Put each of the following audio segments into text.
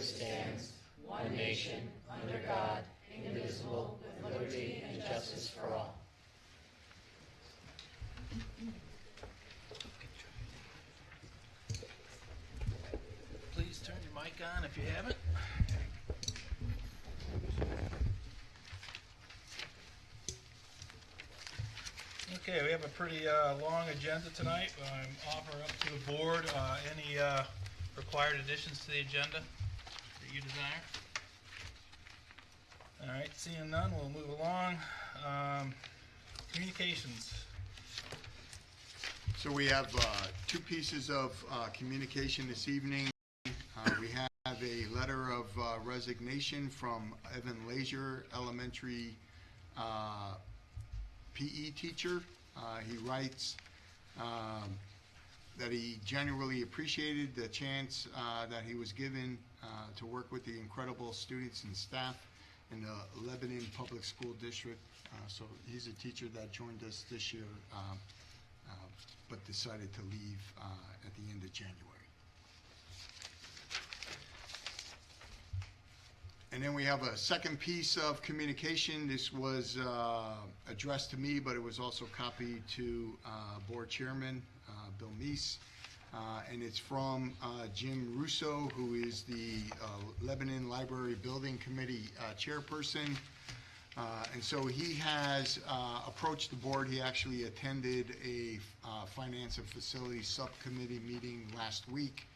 stands, one nation, under God, indivisible, with liberty and justice for all. Please turn your mic on if you haven't. Okay, we have a pretty long agenda tonight. I'm offering up to the board any required additions to the agenda that you desire. All right, seeing none, we'll move along. Communications. So we have two pieces of communication this evening. We have a letter of resignation from Evan Lazier, elementary PE teacher. He writes that he genuinely appreciated the chance that he was given to work with the incredible students and staff in the Lebanon Public School District. So he's a teacher that joined us this year, but decided to leave at the end of January. And then we have a second piece of communication. This was addressed to me, but it was also copied to board chairman Bill Meese. And it's from Jim Russo, who is the Lebanon Library Building Committee chairperson. And so he has approached the board. He actually attended a Finance and Facilities Subcommittee meeting last week.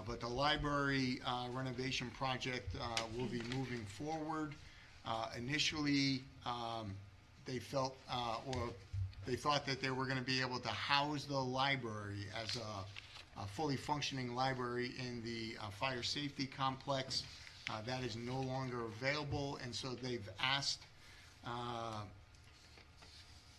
But the library renovation project will be moving forward. Initially, they felt, or they thought that they were going to be able to house the library as a fully functioning library in the fire safety complex. That is no longer available, and so they've asked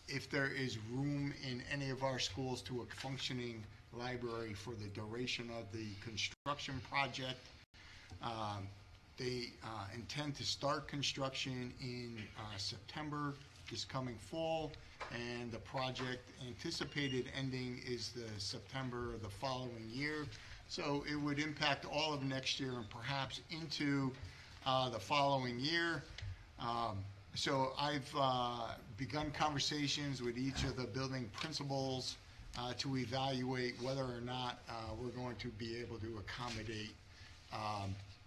if there is room in any of our schools to a functioning library for the duration of the construction project. They intend to start construction in September this coming fall, and the project anticipated ending is the September of the following year. So it would impact all of next year and perhaps into the following year. So I've begun conversations with each of the building principals to evaluate whether or not we're going to be able to accommodate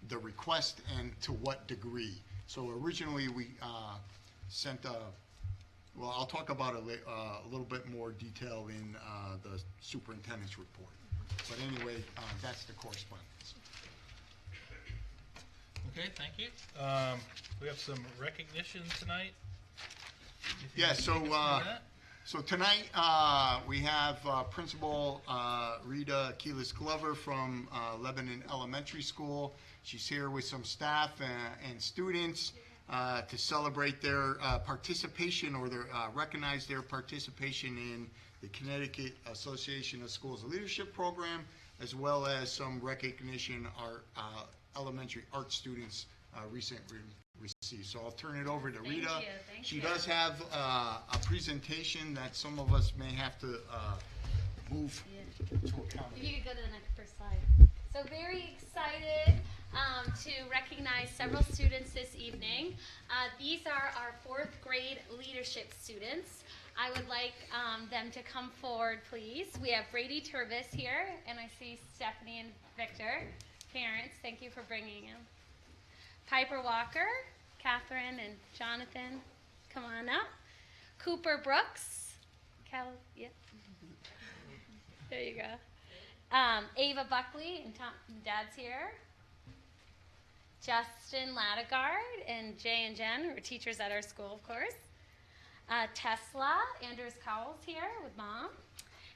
the request and to what degree. So originally we sent a, well, I'll talk about it a little bit more detail in the superintendent's report. But anyway, that's the correspondence. Okay, thank you. We have some recognition tonight. Yeah, so tonight we have Principal Rita Keelis Glover from Lebanon Elementary School. She's here with some staff and students to celebrate their participation, or their recognize their participation in the Connecticut Association of Schools Leadership Program, as well as some recognition our elementary art students recently received. So I'll turn it over to Rita. Thank she you. does have a presentation that some of us may have to move to accommodate. If you could go to the first slide. So very excited to recognize several students this evening. These are our 4th grade leadership students. I would like them to come forward, please. We have Brady Turvis here, and I see Stephanie and Victor. Parents, thank you for bringing them. Piper Walker, Catherine and Jonathan, come on up. Cooper Brooks, yep. There you go. Ava Buckley, and Dad's here. Justin Ladegard and Jay and Jen, who are teachers at our school, of course. Tesla, Andrews Cowell's here with Mom.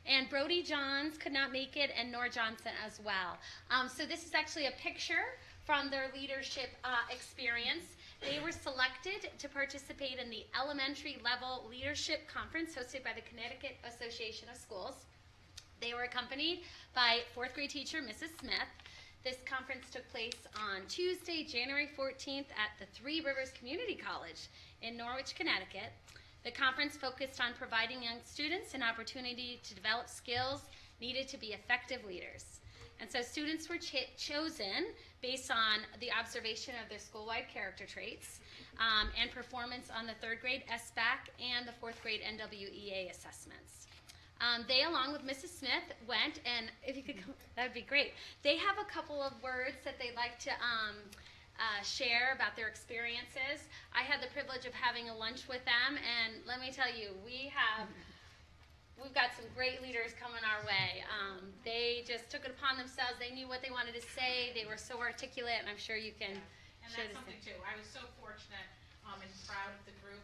And Brody Johns could not make it, and Nora Johnson as well. So this is actually a picture from their leadership experience. They were selected to participate in the elementary level leadership conference hosted by the Connecticut Association of Schools. They were accompanied by 4th grade teacher Mrs. Smith. This conference took place on Tuesday, January 14th at the Three Rivers Community College in Norwich, Connecticut. The conference focused on providing young students an opportunity to develop skills needed to be effective leaders. And so students were chosen based on the observation of their school-wide character traits and performance on the 3rd grade SBAC and the 4th grade NWEA assessments. They, along with Mrs. Smith, went, and if you could come, that would be great. They have a couple of words that they'd like to share about their experiences. I had the privilege of having a lunch with them, and let me tell you, we've got some great leaders coming our way. They just took it upon themselves. They knew what they wanted to say. They were so articulate, and I'm sure you can And share that's the something same. too. I was so fortunate and proud of the group.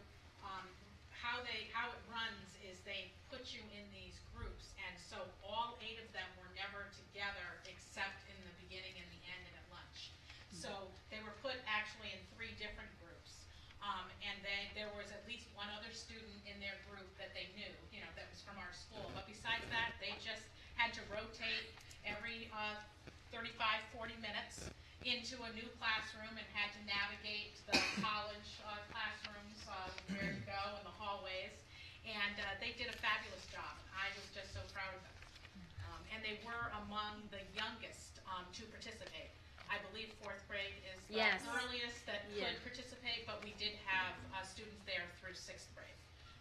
How it runs is they put you in these groups, and so all 8 of them were never together except in the beginning and the end and at lunch. So they were put actually in 3 different groups, and then there was at least one other student in their group that they knew, that was from our school. But besides that, they just had to rotate every 35, 40 minutes into a new classroom and had to navigate the college classrooms, where to go in the hallways. And they did a fabulous job. I was just so proud of them. And they were among the youngest to participate. I believe 4th grade is the Yes. earliest that Yeah. could participate, but we did have students there through 6th grade.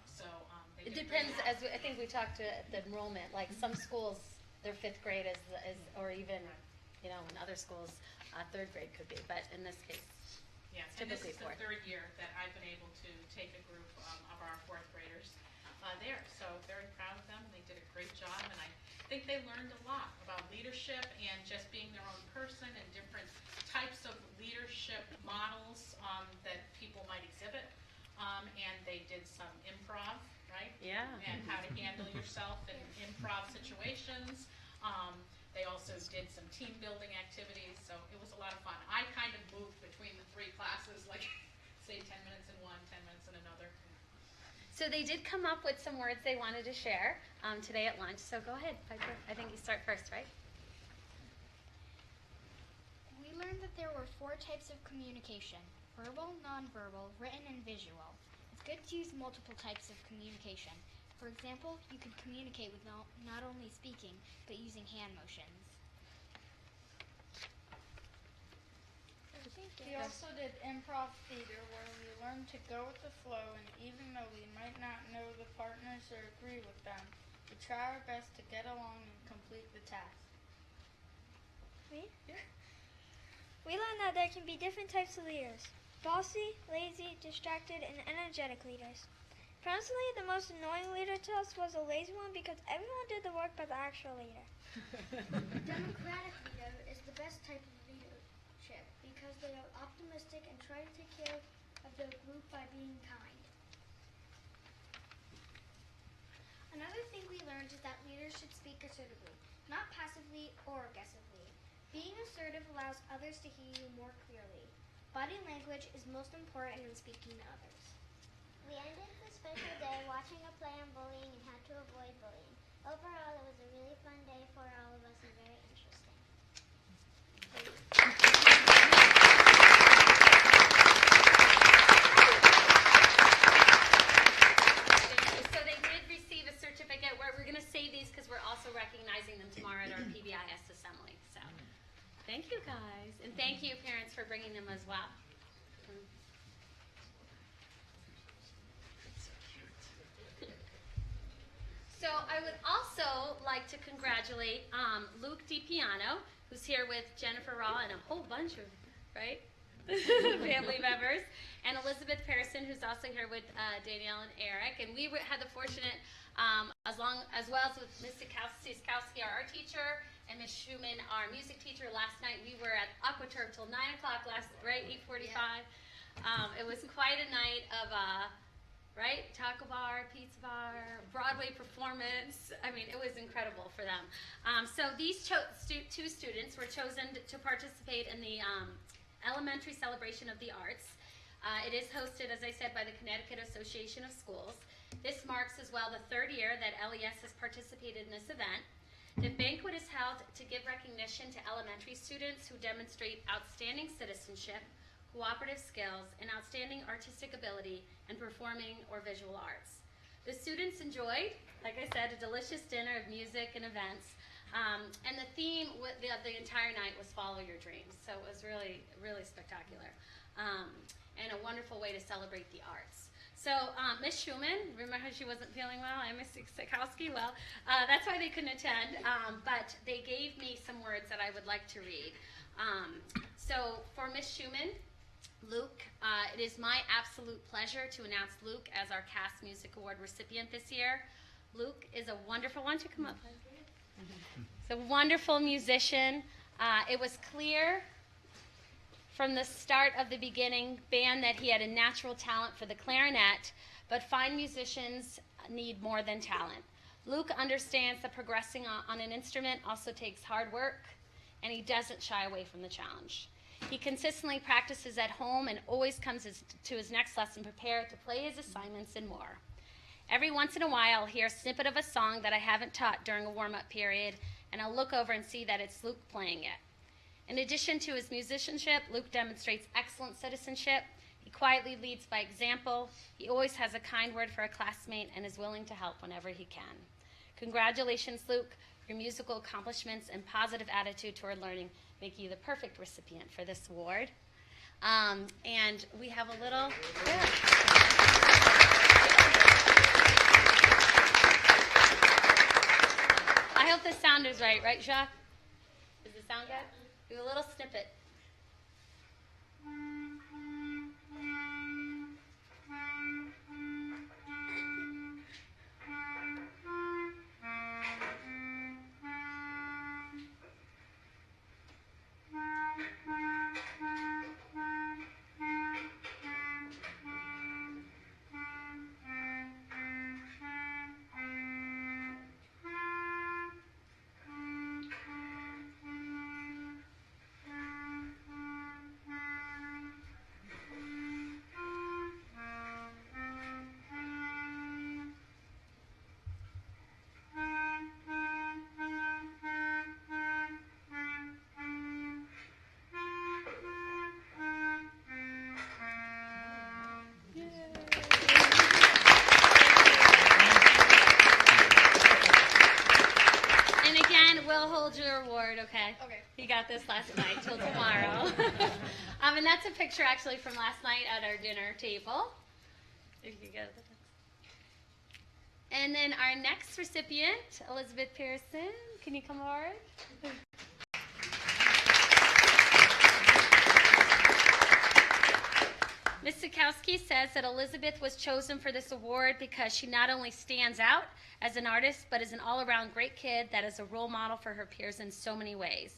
So they It did a great depends, job. I think we talked to the enrollment, like some schools, their 5th grade is or even, in other schools, 3rd grade could be, but in this case, Yes, and this typically is the 4th. 3rd year that I've been able to take a group of our 4th graders there. So very proud of them. They did a great job, and I think they learned a lot about leadership and just being their own person and different types of leadership models that people might exhibit. And they did some improv, right? Yeah. And how to handle yourself in improv situations. They also did some team building activities, so it was a lot of fun. I kind of moved between the 3 classes, like say 10 minutes in one, 10 minutes in another. So they did come up with some words they wanted to share today at lunch. So go ahead, Piper. I think you start first, right? We learned that there were 4 types of communication: verbal, nonverbal, written, and visual. It's good to use multiple types of communication. For example, you could communicate with not only speaking, but using hand motions. We also did improv theater, where we learned to go with the flow, and even though we might not know the partners or agree with them, we try our best to get along and complete the task. Me? We learned that there can be different types of leaders: bossy, lazy, distracted, and energetic leaders. Personally, the most annoying leader to us was a lazy one because everyone did the work but the actual leader. A democratic leader is the best type of leadership because they are optimistic and try to take care of their group by being kind. Another thing we learned is that leaders should speak assertively, not passively or aggressively. Being assertive allows others to hear you more clearly. Body language is most important in speaking to others. We ended the special day watching a play on bullying and how to avoid bullying. Overall, it was a really fun day for all of us and very interesting. So they did receive a certificate. We're going to save these because we're also recognizing them tomorrow at our PBIS assembly. So thank you, guys. And thank you, parents, for bringing them as well. So I would also like to congratulate Luke DiPiano, who's here with Jennifer Raw and a whole bunch of, right, family members, and Elizabeth Pearson, who's also here with Danielle and Eric. And we had the fortunate, as well as with Ms. Siskowski, our art teacher, and Ms. Schumann, our music teacher. Last night we were at Aquaturf till 9 o'clock right, 8:45. Yeah. It was quite a night of right? Taco bar, pizza bar, Broadway performance. I mean, it was incredible for them. So these 2 students were chosen to participate in the Elementary Celebration of the Arts. It is hosted, as I said, by the Connecticut Association of Schools. This marks as well the 3rd year that LES has participated in this event. The banquet is held to give recognition to elementary students who demonstrate outstanding citizenship, cooperative skills, and outstanding artistic ability in performing or visual arts. The students enjoyed, like I said, a delicious dinner of music and events. And the theme the entire night was Follow Your Dreams. So it was really, really spectacular. And a wonderful way to celebrate the arts. So Miss Schumann, remember how she wasn't feeling well, and Miss Sikowski? Well, that's why they couldn't attend. But they gave me some words that I would like to read. So for Miss Schumann, Luke, it is my absolute pleasure to announce Luke as our Cast Music Award recipient this year. Luke is a wonderful, why don't you come up? He's a wonderful musician. It was clear from the start of the beginning band that he had a natural talent for the clarinet, but fine musicians need more than talent. Luke understands that progressing on an instrument also takes hard work, and he doesn't shy away from the challenge. He consistently practices at home and always comes to his next lesson prepared to play his assignments and more. Every once in a while, I'll hear a snippet of a song that I haven't taught during a warm-up period, and I'll look over and see that it's Luke playing it. In addition to his musicianship, Luke demonstrates excellent citizenship. He quietly leads by example. He always has a kind word for a classmate and is willing to help whenever he can. Congratulations, Luke. Your musical accomplishments and positive attitude toward learning make you the perfect recipient for this award. And we have a little... I hope the sound is right, Jacques? Does it sound good? Do a little snippet. We'll hold your award, okay? Okay. You got this last night till tomorrow. And that's a picture actually from last night at our dinner table. If you go to the... And then our next recipient, Elizabeth Pearson. Can you come forward? Ms. Sikowski says that Elizabeth was chosen for this award because she not only stands out as an artist, but is an all-around great kid that is a role model for her peers in so many ways.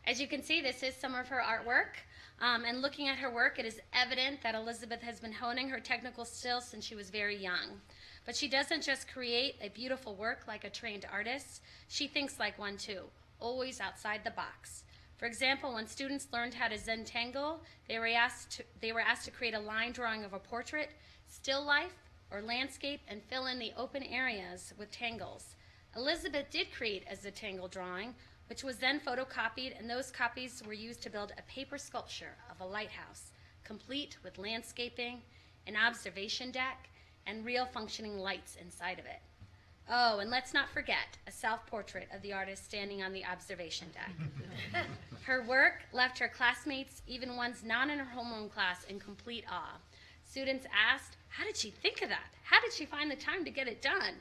As you can see, this is some of her artwork, and looking at her work, it is evident that Elizabeth has been honing her technical skills since she was very young. But she doesn't just create a beautiful work like a trained artist, she thinks like one too, always outside the box. For example, when students learned how to Zentangle, they were asked to create a line drawing of a portrait, still life, or landscape, and fill in the open areas with tangles. Elizabeth did create a Zentangle drawing, which was then photocopied, and those copies were used to build a paper sculpture of a lighthouse, complete with landscaping, an observation deck, and real functioning lights inside of it. Oh, and let's not forget a self-portrait of the artist standing on the observation deck. Her work left her classmates, even ones not in her homeroom class, in complete awe. Students asked, how did she think of that? How did she find the time to get it done?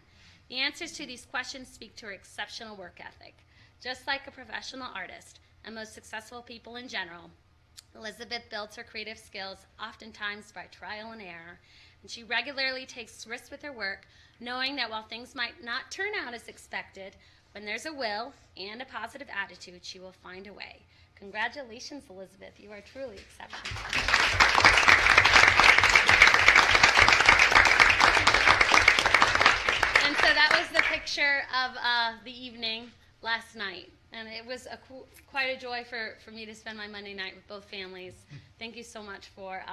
The answers to these questions speak to her exceptional work ethic. Just like a professional artist and most successful people in general, Elizabeth builds her creative skills oftentimes by trial and error, and she regularly takes risks with her work, knowing that while things might not turn out as expected, when there's a will and a positive attitude, she will find a way. Congratulations, Elizabeth. You are truly exceptional. And so that was the picture of the evening last night. And it was quite a joy for me to spend my Monday night with both families. Thank you so much for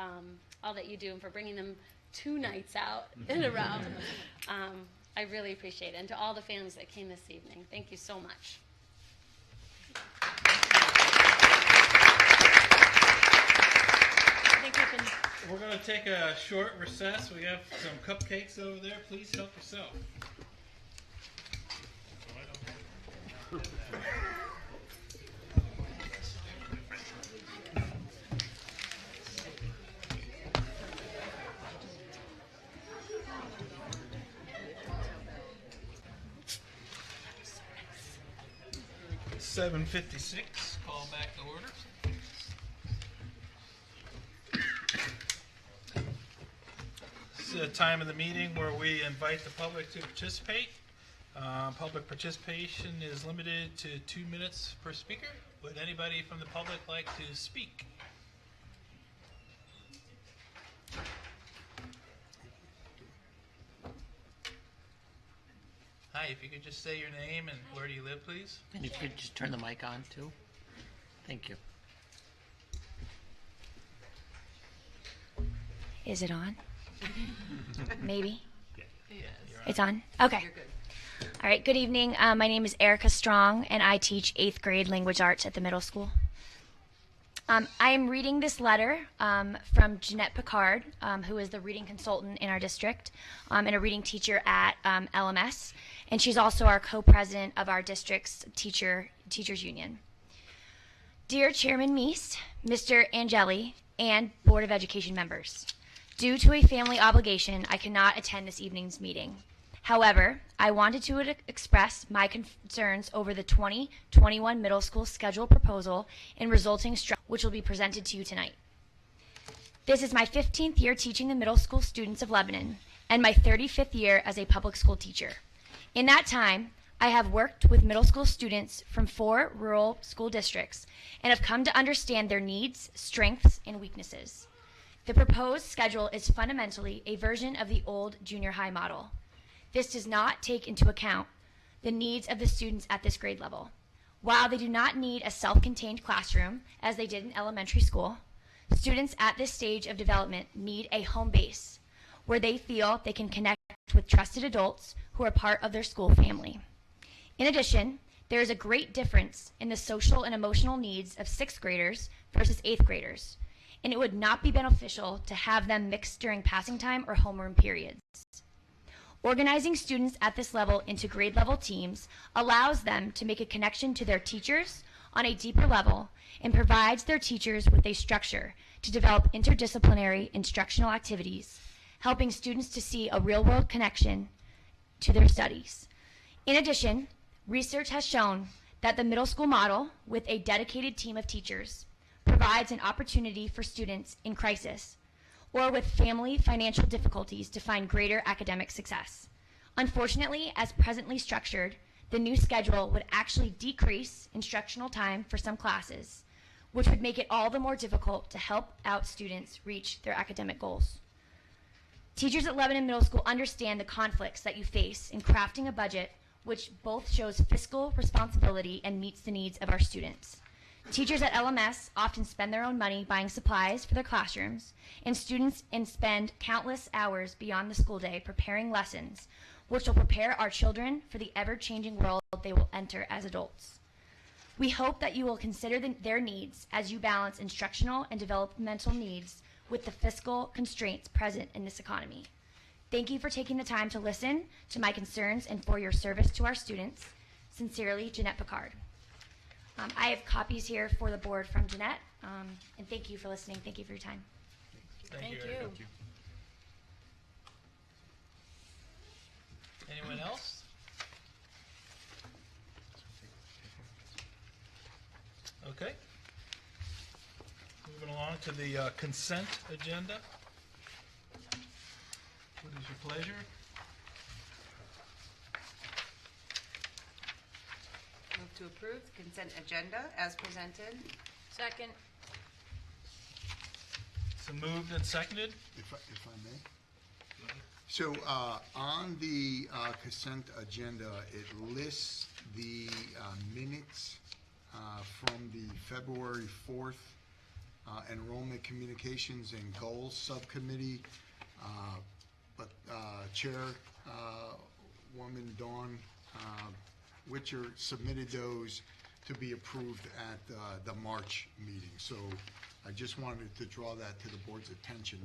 all that you do and for bringing them 2 nights out in a row. I really appreciate it. And to all the families that came this evening, thank you so much. I think we can... We're going to take a short recess. We have some cupcakes over there. Please help yourself. (7:56), call back to order. This is a time of the meeting where we invite the public to participate. Public participation is limited to 2 minutes per speaker. Would anybody from the public like to speak? Hi, if you could just say your name and where do you live, please? And if you could just turn the mic on too. Thank you. Is it on? Maybe. You're It's on? Okay. All right. Good evening. My name is Erica Strong, and I teach 8th grade language arts at the middle school. I am reading this letter from Jeanette Picard, who is the reading consultant in our district and a reading teacher at LMS. And she's also our co-president of our district's teachers union. Dear Chairman Meese, Mr. Angeli, and Board of Education members, due to a family obligation, I cannot attend this evening's meeting. However, I wanted to express my concerns over the 2021 middle school schedule proposal and resulting structure, which will be presented to you tonight. This is my 15th year teaching the middle school students of Lebanon and my 35th year as a public school teacher. In that time, I have worked with middle school students from 4 rural school districts and have come to understand their needs, strengths, and weaknesses. The proposed schedule is fundamentally a version of the old junior high model. This does not take into account the needs of the students at this grade level. While they do not need a self-contained classroom, as they did in elementary school, students at this stage of development need a home base where they feel they can connect with trusted adults who are part of their school family. In addition, there is a great difference in the social and emotional needs of 6th graders versus 8th graders, and it would not be beneficial to have them mixed during passing time or homeroom periods. Organizing students at this level into grade level teams allows them to make a connection to their teachers on a deeper level and provides their teachers with a structure to develop interdisciplinary instructional activities, helping students to see a real-world connection to their studies. In addition, research has shown that the middle school model with a dedicated team of teachers provides an opportunity for students in crisis or with family financial difficulties to find greater academic success. Unfortunately, as presently structured, the new schedule would actually decrease instructional time for some classes, which would make it all the more difficult to help out students reach their academic goals. Teachers at Lebanon Middle School understand the conflicts that you face in crafting a budget which both shows fiscal responsibility and meets the needs of our students. Teachers at LMS often spend their own money buying supplies for their classrooms, and students spend countless hours beyond the school day preparing lessons, which will prepare our children for the ever-changing world they will enter as adults. We hope that you will consider their needs as you balance instructional and developmental needs with the fiscal constraints present in this economy. Thank you for taking the time to listen to my concerns and for your service to our students. Sincerely, Jeanette Picard. I have copies here for the board from Jeanette, and thank you for listening. Thank you for your time. Thank you. Anyone else? Okay. Moving along to the consent agenda. What is your pleasure? Move to approve the consent agenda as presented. Second. So moved and seconded. If I may. So on the consent agenda, it lists the minutes from the February 4th Enrollment Communications and Goals Subcommittee. But Chairwoman Dawn Witcher submitted those to be approved at the March meeting. So I just wanted to draw that to the board's attention.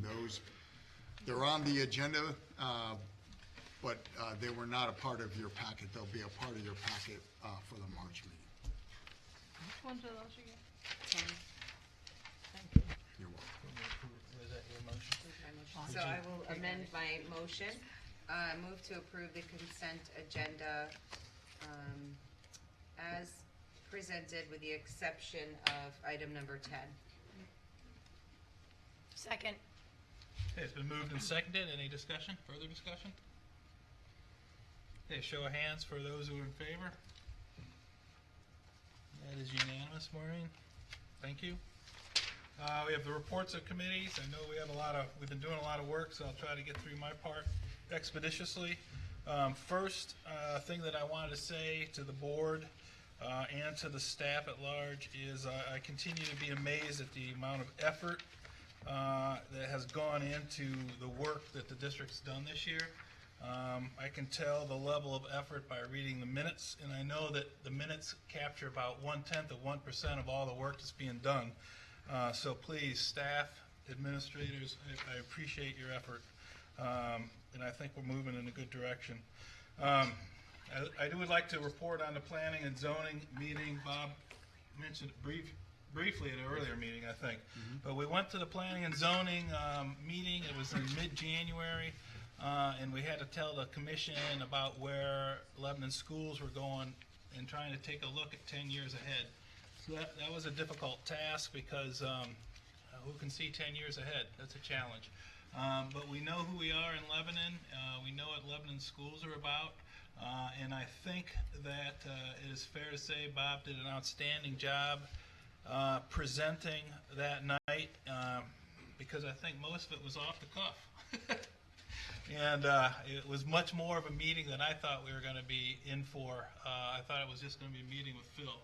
They're on the agenda, but they were not a part of your packet. They'll be a part of your packet for the March meeting. Which ones are those again? 10. You're welcome. Was that your motion? So I will amend my motion. Move to approve the consent agenda as presented with the exception of item number 10. Second. Okay, it's been moved and seconded. Any discussion? Further discussion? Okay, show of hands for those who are in favor. That is unanimous, Maureen. Thank you. We have the reports of committees. I know we've been doing a lot of work, so I'll try to get through my part expeditiously. First thing that I wanted to say to the board and to the staff at large is I continue to be amazed at the amount of effort that has gone into the work that the district's done this year. I can tell the level of effort by reading the minutes, and I know that the minutes capture about 1/10 of 1% of all the work that's being done. So please, staff, administrators, I appreciate your effort, and I think we're moving in a good direction. I would like to report on the planning and zoning meeting. Bob mentioned it briefly at an earlier meeting, I think. But we went to the planning and zoning meeting. It was in mid-January, and we had to tell the commission about where Lebanon schools were going and trying to take a look at 10 years ahead. So that was a difficult task because who can see 10 years ahead? That's a challenge. But we know who we are in Lebanon. We know what Lebanon schools are about. And I think that it is fair to say Bob did an outstanding job presenting that night because I think most of it was off the cuff. And it was much more of a meeting than I thought we were going to be in for. I thought it was just going to be a meeting with Phil.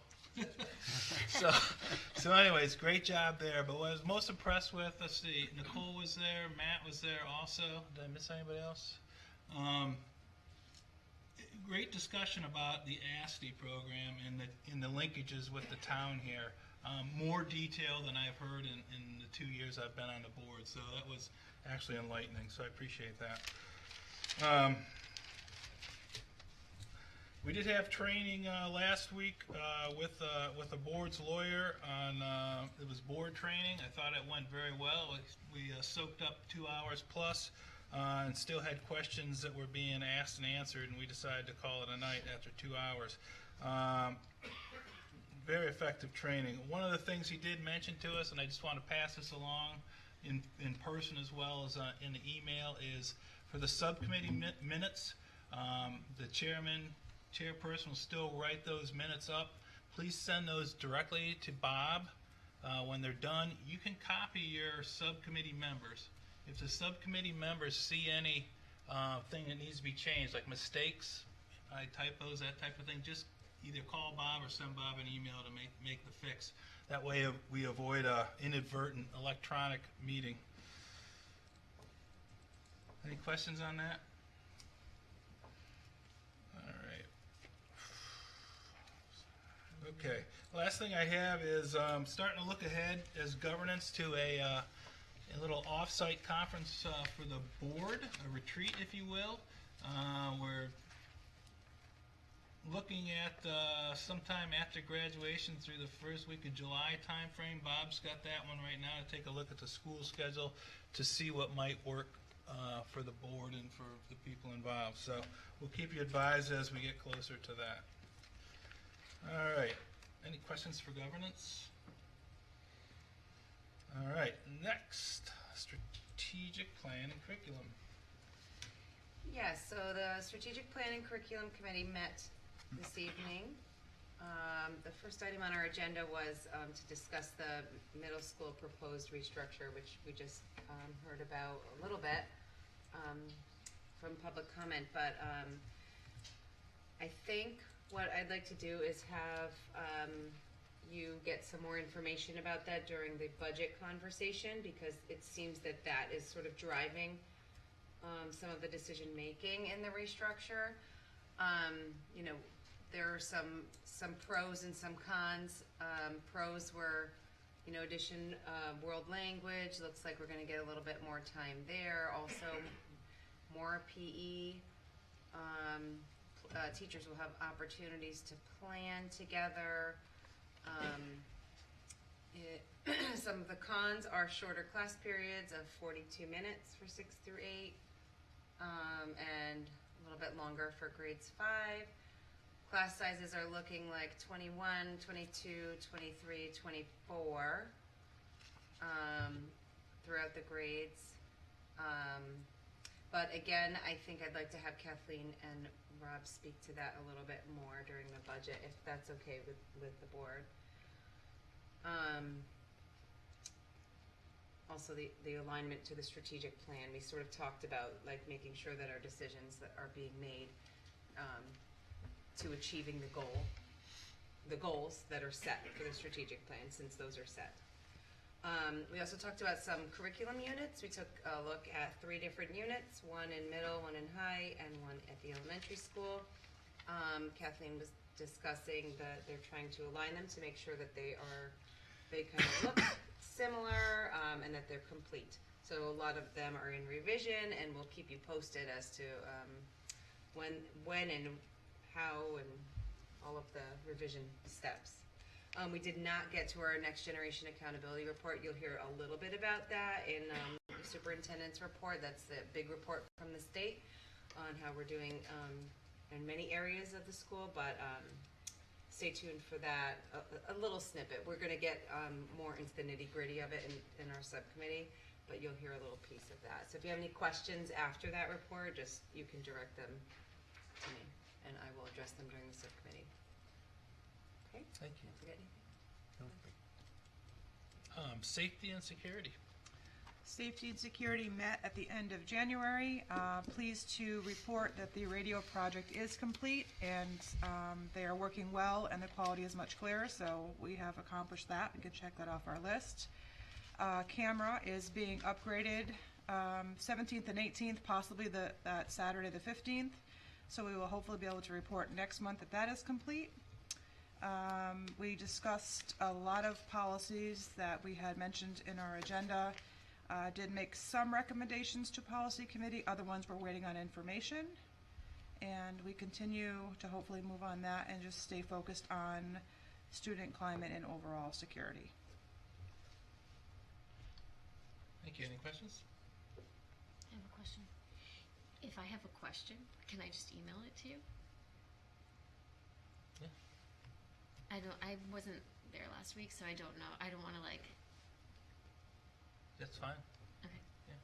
So anyways, great job there. But what I was most impressed with, let's see, Nicole was there, Matt was there also. Did I miss anybody else? Great discussion about the ASTI program and the linkages with the town here. More detail than I've heard in the 2 years I've been on the board. So that was actually enlightening. So I appreciate that. We did have training last week with the board's lawyer on it was board training. I thought it went very well. We soaked up 2 hours plus and still had questions that were being asked and answered, and we decided to call it a night after 2 hours. Very effective training. One of the things he did mention to us, and I just want to pass this along in person as well as in the email, is for the subcommittee minutes, the chairperson will still write those minutes up. Please send those directly to Bob. When they're done, you can copy your subcommittee members. If the subcommittee members see any thing that needs to be changed, like mistakes, typos, that type of thing, just either call Bob or send Bob an email to make the fix. That way we avoid an inadvertent electronic meeting. Any questions on that? Okay. Last thing I have is starting to look ahead as governance to a little off-site conference for the board, a retreat, if you will. We're looking at sometime after graduation through the first week of July timeframe. Bob's got that one right now to take a look at the school schedule to see what might work for the board and for the people involved. So we'll keep you advised as we get closer to that. All right. Any questions for governance? All right. Next, strategic plan and curriculum. Yes, so the Strategic Plan and Curriculum Committee met this evening. The first item on our agenda was to discuss the middle school proposed restructure, which we just heard about a little bit from public comment. But I think what I'd like to do is have you get some more information about that during the budget conversation, because it seems that that is sort of driving some of the decision making in the restructure. You know, there are some pros and some cons. Pros were, you know, addition of world language. Looks like we're going to get a little bit more time there. Also, more PE. teachers will have opportunities to plan together. Some of the cons are shorter class periods of 42 minutes for 6 through 8, and a little bit longer for grades 5. Class sizes are looking like 21, 22, 23, 24 throughout the grades. But again, I think I'd like to have Kathleen and Rob speak to that a little bit more during the budget, if that's okay with the board. Also, the alignment to the strategic plan. We sort of talked about like making sure that our decisions that are being made to achieving the goals that are set for the strategic plan, since those are set. We also talked about some curriculum units. We took a look at 3 different units, one in middle, one in high, and one at the elementary school. Kathleen was discussing that they're trying to align them to make sure that they kind of look similar, and that they're complete. So a lot of them are in revision, and we'll keep you posted as to when and how and all of the revision steps. We did not get to our next generation accountability report. You'll hear a little bit about that in the superintendent's report. That's the big report from the state on how we're doing in many areas of the school, but stay tuned for that. A little snippet. We're going to get more into the nitty-gritty of it in our subcommittee, but you'll hear a little piece of that. So if you have any questions after that report, you can direct them to me, and I will address them during the subcommittee. Okay? Thank you. Forget anything? Safety and security. Safety and Security met at the end of January. Pleased to report that the radio project is complete, and they are working well, and the quality is much clearer, so we have accomplished that. We can check that off our list. Camera is being upgraded 17th and 18th, possibly that Saturday the 15th, so we will hopefully be able to report next month that is complete. We discussed a lot of policies that we had mentioned in our agenda. Did make some recommendations to policy committee, other ones we're waiting on information. And we continue to hopefully move on that and just stay focused on student climate and overall security. Thank you. Any questions? I have a question. If I have a question, can I just email it to you? Yeah. I wasn't there last week, so I don't know. I don't want to That's fine. Okay. Yeah.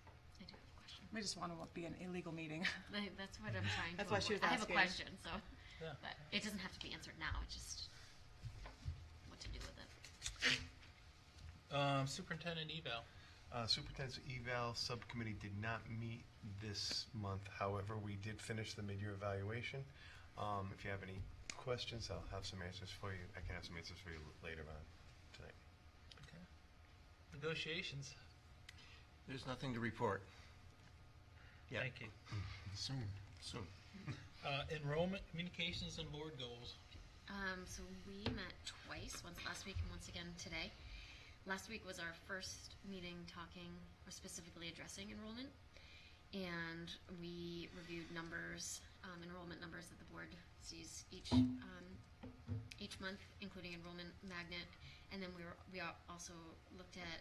I do have a question. We just want to be an illegal meeting. That's what I'm trying to That's why she was avoid. I have a asking. question, so. Yeah. But it doesn't have to be answered now. It's just what to do with it. Superintendent eval. Superintendent's eval subcommittee did not meet this month. However, we did finish the mid-year evaluation. If you have any questions, I'll have some answers for you. I can have some answers for you later on tonight. Okay. Negotiations. There's nothing to report. Yeah. Thank you. Soon. Enrollment, communications, and board goals. So we met twice, once last week and once again today. Last week was our first meeting talking or specifically addressing enrollment, and we reviewed numbers, enrollment numbers that the board sees each month, including enrollment magnet, and then we also looked at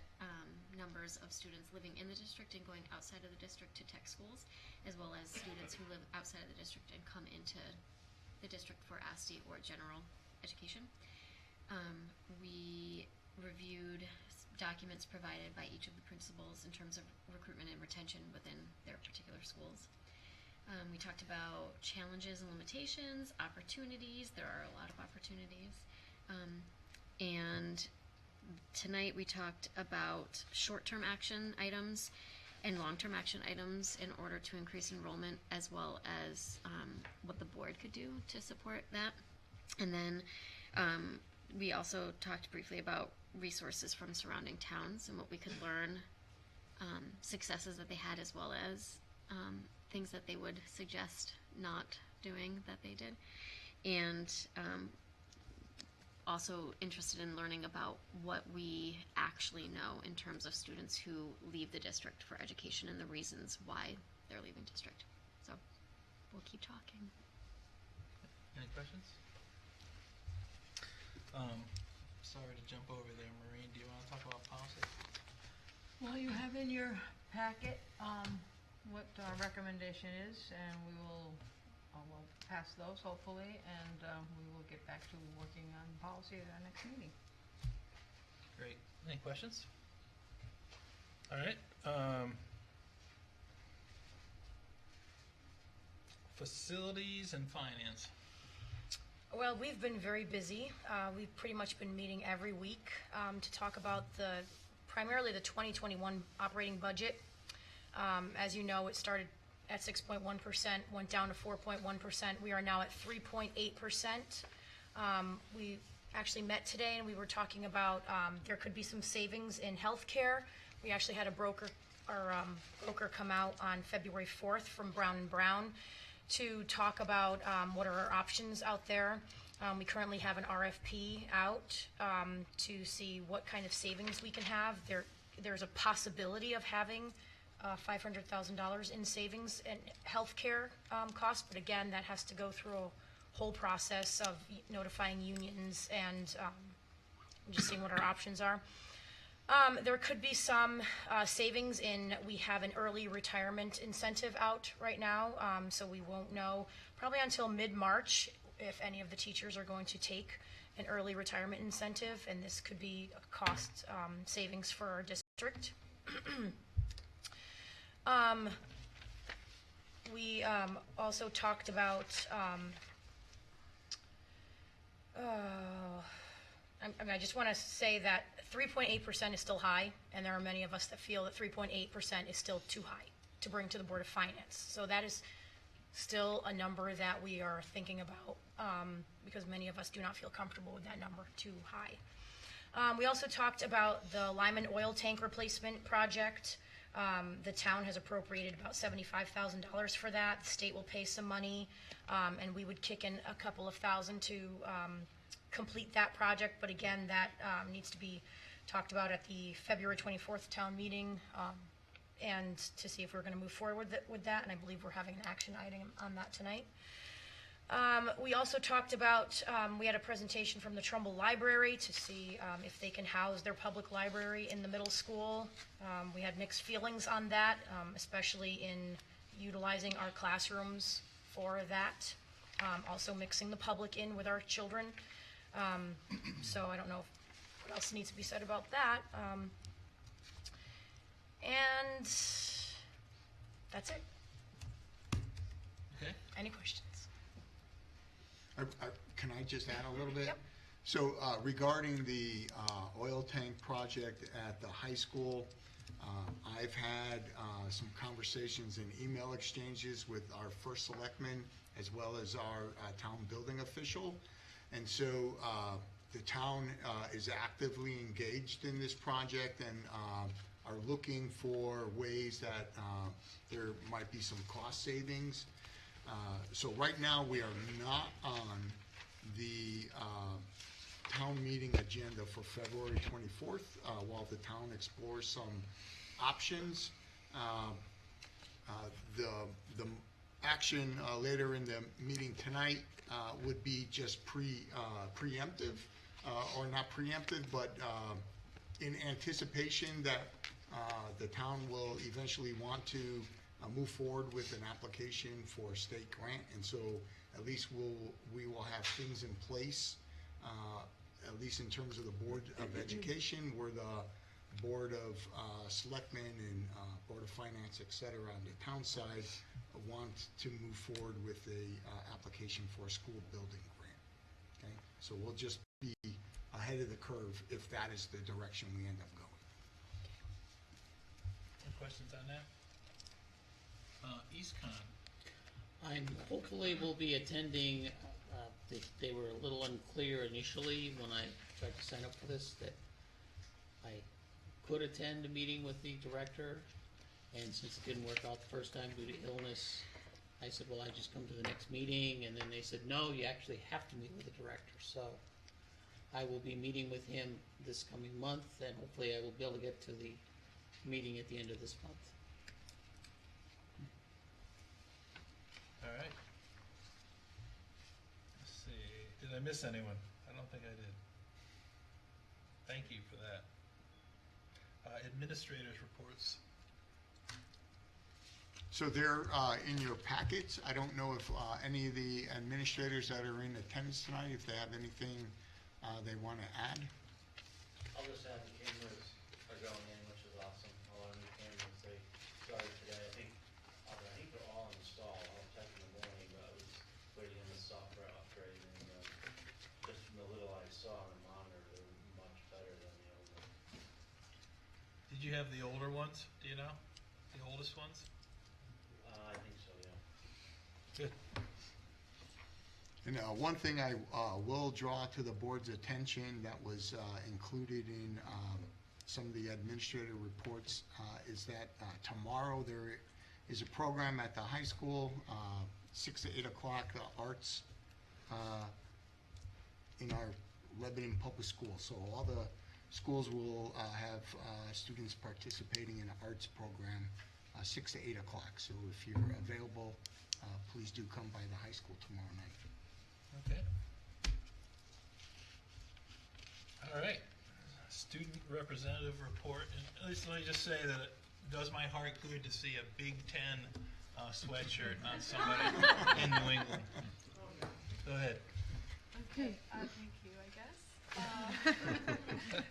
numbers of students living in the district and going outside of the district to tech schools, as well as students who live outside of the district and come into the district for ASTE or general education. We reviewed documents provided by each of the principals in terms of recruitment and retention within their particular schools. We talked about challenges and limitations, opportunities. There are a lot of opportunities. And tonight we talked about short-term action items and long-term action items in order to increase enrollment, as well as what the board could do to support that. And then we also talked briefly about resources from surrounding towns and what we could learn, successes that they had, as well as things that they would suggest not doing that they did. And also interested in learning about what we actually know in terms of students who leave the district for education and the reasons why they're leaving district. So we'll keep talking. Sorry to jump over there, Maureen. Do you want to talk about policy? Well, you have in your packet what our recommendation is, and we'll pass those hopefully, and we will get back to working on policy at our next meeting. Great. Any questions? All right. Facilities and finance. Well, we've been very busy. We've pretty much been meeting every week to talk about primarily the 2021 operating budget. As you know, it started at 6.1%, went down to 4.1%. We are now at 3.8%. We actually met today and we were talking about there could be some savings in healthcare. We actually had a broker come out on February 4th from Brown & Brown to talk about what are our options out there. We currently have an RFP out to see what kind of savings we can have. There's a possibility of having $500,000 in savings in healthcare costs, but again, that has to go through a whole process of notifying unions and just seeing what our options are. There could be some savings we have an early retirement incentive out right now, so we won't know probably until mid-March if any of the teachers are going to take an early retirement incentive, and this could be a cost savings for our district. We also talked about I just want to say that 3.8% is still high, and there are many of us that feel that 3.8% is still too high to bring to the Board of Finance. So that is still a number that we are thinking about because many of us do not feel comfortable with that number too high. We also talked about the Lyman oil tank replacement project. The town has appropriated about $75,000 for that. The state will pay some money, and we would kick in a couple of thousand to complete that project. But again, that needs to be talked about at the February 24th town meeting, and to see if we're going to move forward with that. And I believe we're having an action item on that tonight. We also talked about, we had a presentation from the Trumbull Library to see if they can house their public library in the middle school. We had mixed feelings on that, especially in utilizing our classrooms for that. Also mixing the public in with our children. So I don't know what else needs to be said about that. And that's it. Okay. Any questions? Can I just add a little bit? Yep. So regarding the oil tank project at the high school, I've had some conversations and email exchanges with our first selectman as well as our town building official. And so the town is actively engaged in this project and are looking for ways that there might be some cost savings. So right now we are not on the town meeting agenda for February 24th while the town explores some options. The action later in the meeting tonight would be just preemptive, or not preemptive, but in anticipation that the town will eventually want to move forward with an application for a state grant, and so at least we will have things in place, at least in terms of the Board of Education, where the Board of Selectmen and Board of Finance, et cetera, on the town side want to move forward with a application for a school building grant. Okay, so we'll just be ahead of the curve if that is the direction we end up going. Any questions on that? EastCon. I'm hopefully will be attending. They were a little unclear initially when I tried to sign up for this, that I could attend a meeting with the director, and since it didn't work out the first time due to illness, I said, well, I just come to the next meeting, and then they said, no, you actually have to meet with the director. So I will be meeting with him this coming month, and hopefully I will be able to get to the meeting at the end of this month. All right. Let's see. Did I miss anyone? I don't think I did. Thank you for that. Administrators' reports. So they're in your packets. I don't know if any of the administrators that are in attendance tonight, if they have anything they want to add. I'll just add the cameras are going in, which is awesome. A lot of new cameras. They started today. I think they're all installed. I'll check in the morning, but I was waiting on the software upgrade, and just from the little I saw on the monitor, they're much better than the old one. Did you have the older ones? Do you know? The oldest ones? I think so, yeah. Good. And one thing I will draw to the board's attention that was included in some of the administrative reports is that tomorrow there is a program at the high school, 6 to 8 o'clock, arts in our Lebanon Public School. So all the schools will have students participating in an arts program 6 to 8 o'clock. So if you're available, please do come by the high school tomorrow night. Okay. All right. Student representative report. And at least let me just say that it does my heart good to see a Big Ten sweatshirt on somebody in New England. Go ahead. Okay, thank you, I guess.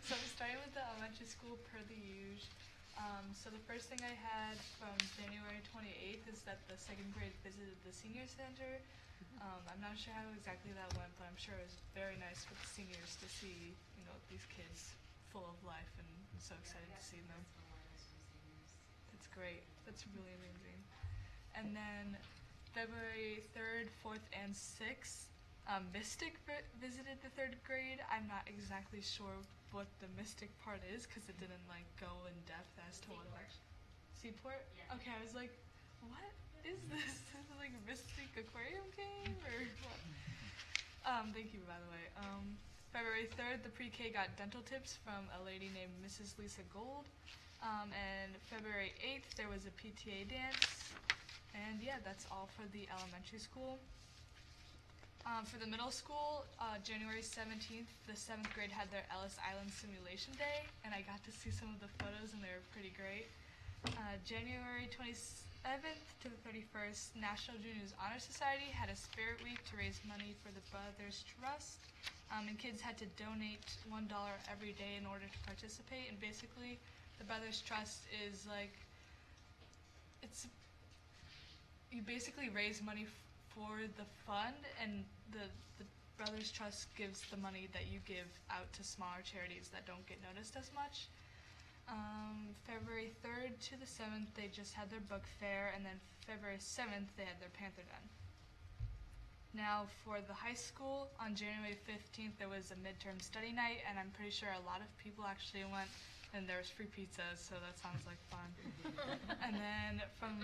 So I'm starting with the elementary school per the usual. So the first thing I had from January 28th is that the second grade visited the senior center. I'm not sure how exactly that went, but I'm sure it was very nice for the seniors to see, these kids full of life and so excited to see them. That's great. That's really amazing. And then February 3rd, 4th, and 6th, Mystic visited the third grade. I'm not exactly sure what the Mystic part is because it didn't go in depth as to what it actually. Seaport? Yeah. Okay, I was like, what is this? Is it like a Mystic aquarium game or what? Thank you, by the way. February 3rd, the pre-K got dental tips from a lady named Mrs. Lisa Gold. And February 8th, there was a PTA dance. And yeah, that's all for the elementary school. For the middle school, January 17th, the 7th grade had their Ellis Island Simulation Day, and I got to see some of the photos, and they were pretty great. January 27th to the 31st, National Juniors Honor Society had a Spirit Week to raise money for the Brothers Trust, and kids had to donate $1 every day in order to participate, and basically, the Brothers Trust is you basically raise money for the fund, and the Brothers Trust gives the money that you give out to smaller charities that don't get noticed as much. February 3rd to the 7th, they just had their book fair, and then February 7th, they had their Panther Den. Now, for the high school, on January 15th, there was a midterm study night, and I'm pretty sure a lot of people actually went, and there was free pizza, so that sounds like fun. And then from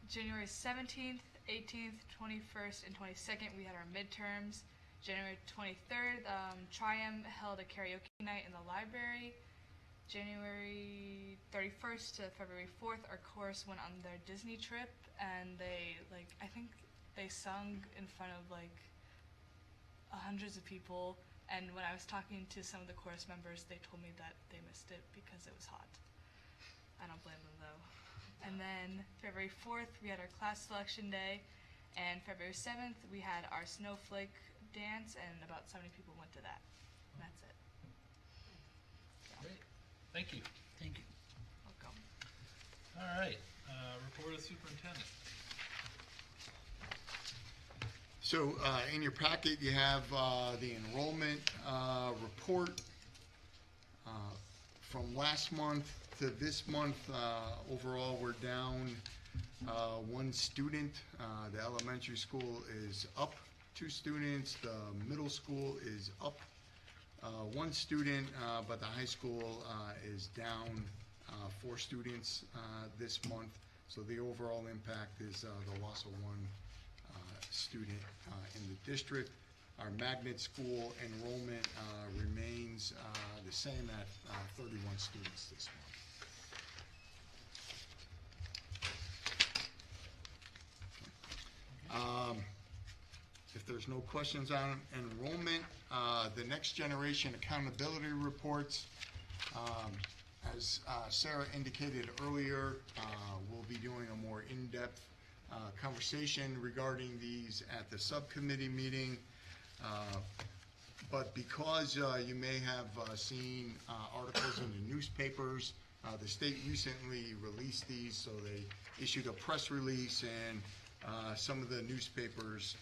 January 17th, 18th, 21st, and 22nd, we had our midterms. January 23rd, Trium held a karaoke night in the library. January 31st to February 4th, our chorus went on their Disney trip, and they, I think they sung in front of, hundreds of people, and when I was talking to some of the chorus members, they told me that they missed it because it was hot. I don't blame them, though. And then February 4th, we had our class selection day, and February 7th, we had our snowflake dance, and about 70 people went to that. And that's it. Great. Thank you. Thank you. Welcome. All right. Report of the superintendent. So in your packet, you have the enrollment report from last month to this month. Overall, we're down one student. The elementary school is up 2 students. The middle school is up 1 student, but the high school is down 4 students this month. So the overall impact is the loss of 1 student in the district. Our magnet school enrollment remains the same at 31 students this month. If If there's no questions on enrollment, the Next Generation Accountability Reports, as Sarah indicated earlier, we'll be doing a more in-depth conversation regarding these at the subcommittee meeting. But because you may have seen articles in the newspapers, the state recently released these, so they issued a press release, and some of the newspapers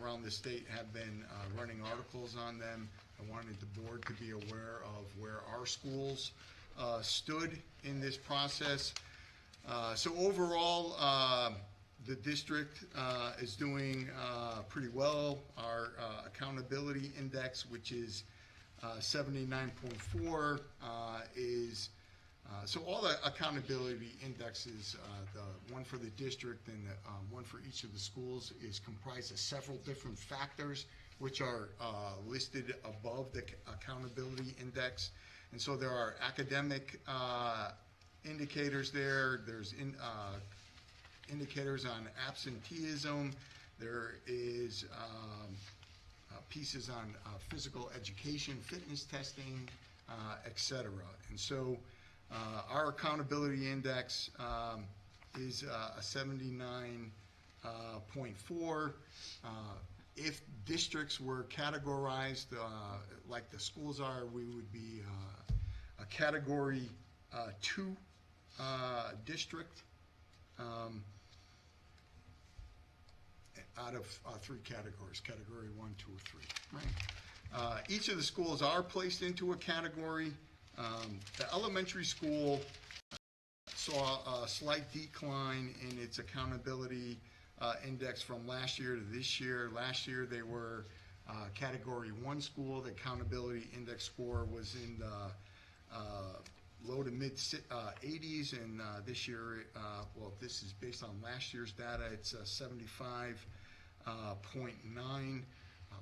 around the state have been running articles on them. I wanted the board to be aware of where our schools stood in this process. So overall, the district is doing pretty well. Our accountability index, which is 79.4, is so all the accountability indexes, the one for the district and the one for each of the schools, is comprised of several different factors which are listed above the accountability index. And so there are academic indicators there. There's indicators on absenteeism. There is pieces on physical education, fitness testing, etc. And so our accountability index is a 79.4. If districts were categorized like the schools are, we would be a category 2 district out of 3 categories, category 1, 2, or 3. Right? Each of the schools are placed into a category. The elementary school saw a slight decline in its accountability index from last year to this year. Last year they were category 1 school. The accountability index score was in the low to mid 80s, and this year, well, this is based on last year's data, it's 75.9.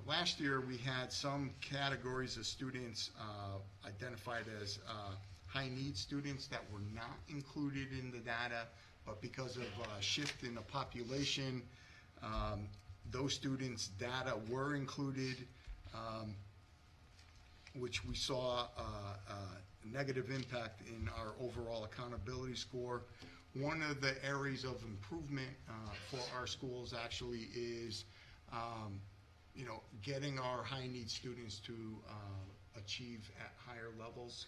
Last year we had some categories of students identified as high need students that were not included in the data, but because of a shift in the population, those students' data were included, which we saw a negative impact in our overall accountability score. One of the areas of improvement for our schools actually is getting our high need students to achieve at higher levels.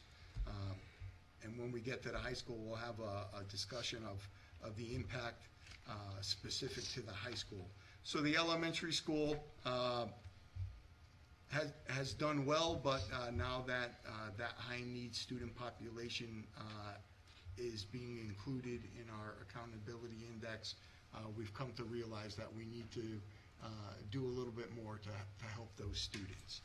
And when we get to the high school, we'll have a discussion of the impact specific to the high school. So the elementary school has done well, but now that that high need student population is being included in our accountability index, we've come to realize that we need to do a little bit more to help those students.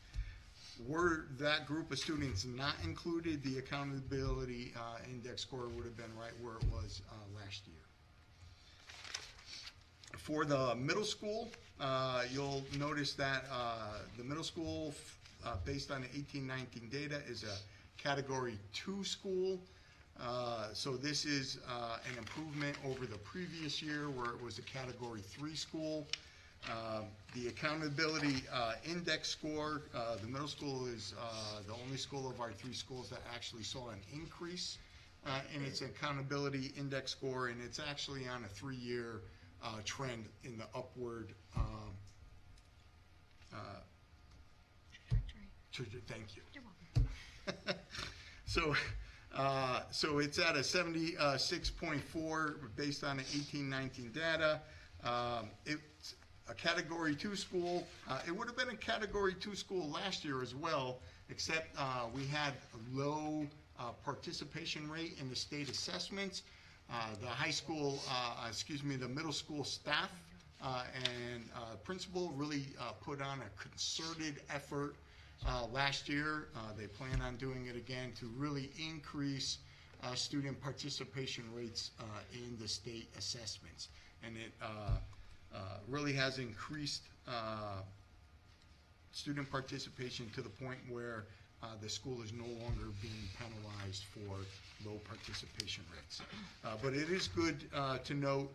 Were that group of students not included, the accountability index score would have been right where it was last year. For the middle school, you'll notice that the middle school, based on the 18-19 data, is a category 2 school. So this is an improvement over the previous year where it was a category 3 school. The accountability index score, the middle school is the only school of our 3 schools that actually saw an increase in its accountability index score, and it's actually on a 3-year trend in the upward thank you. You're So welcome. so it's at a 76.4 based on the 18-19 data. It's a category 2 school. It would have been a category 2 school last year as well, except we had a low participation rate in the state assessments. The high school, the middle school staff and principal really put on a concerted effort last year. They plan on doing it again to really increase student participation rates in the state assessments. And it really has increased student participation to the point where the school is no longer being penalized for low participation rates. But it is good to note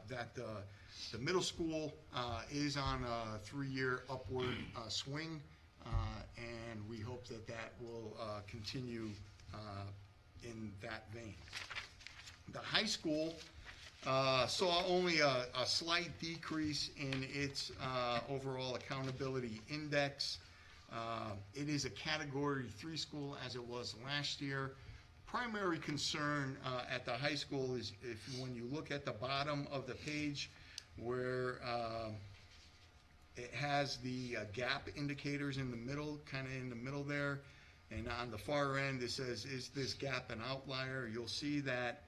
that the middle school is on a 3-year upward swing, and we hope that that will continue in that vein. The high school saw only a slight decrease in its overall accountability index. It is a Category 3 school as it was last year. Primary concern at the high school is when you look at the bottom of the page where it has the gap indicators in the middle, kind of in the middle there, and on the far end it says, is this gap an outlier? You'll see that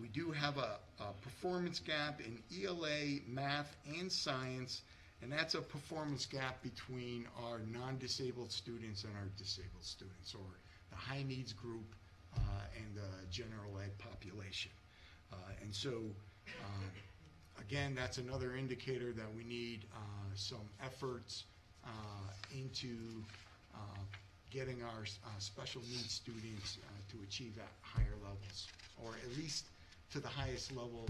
we do have a performance gap in ELA, math, and science, and that's a performance gap between our non-disabled students and our disabled students, or the high needs group and the general ed population. And so, again, that's another indicator that we need some efforts into getting our special needs students to achieve at higher levels, or at least to the highest level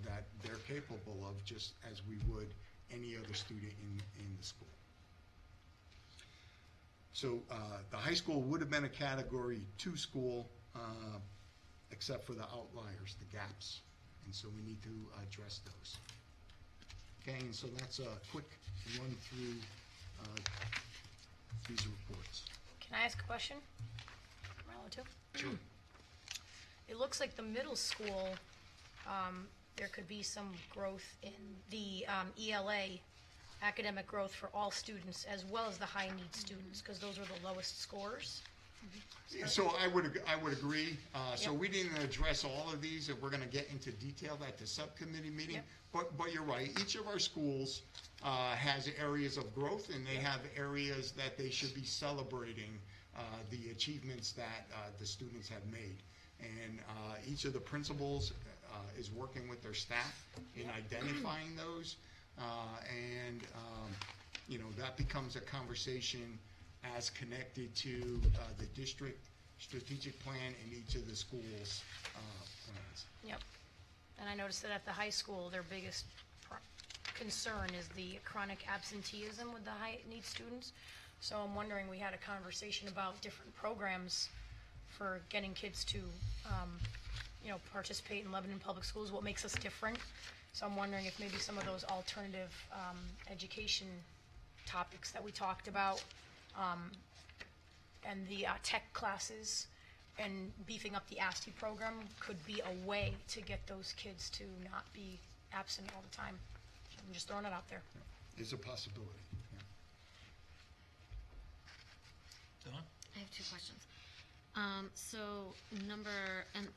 that they're capable of, just as we would any other student in the school. So the high school would have been a Category 2 school, except for the outliers, the gaps, and so we need to address those. Okay, and so that's a quick run through these reports. Can I ask a question? Relative? Sure. It looks like the middle school, there could be some growth in the ELA, academic growth for all students, as well as the high need students, because those are the lowest scores. Yeah, so I would agree. So Yep. we didn't address all of these, and we're going to get into detail at the subcommittee meeting. Yep. But you're right. Each of our schools has areas of growth, and they have areas that they should be celebrating the achievements that the students have made. And each of the principals is working with their staff in identifying those, and you know, that becomes a conversation as connected to the district strategic plan and each of the schools' plans. Yep. And I noticed that at the high school, their biggest concern is the chronic absenteeism with the high need students. So I'm wondering, we had a conversation about different programs for getting kids to, you know, participate in Lebanon Public Schools, what makes us different. So I'm wondering if maybe some of those alternative education topics that we talked about, and the tech classes and beefing up the ASTE program could be a way to get those kids to not be absent all the time. I'm just throwing it out there. Is a possibility. Donna? I have 2 questions. So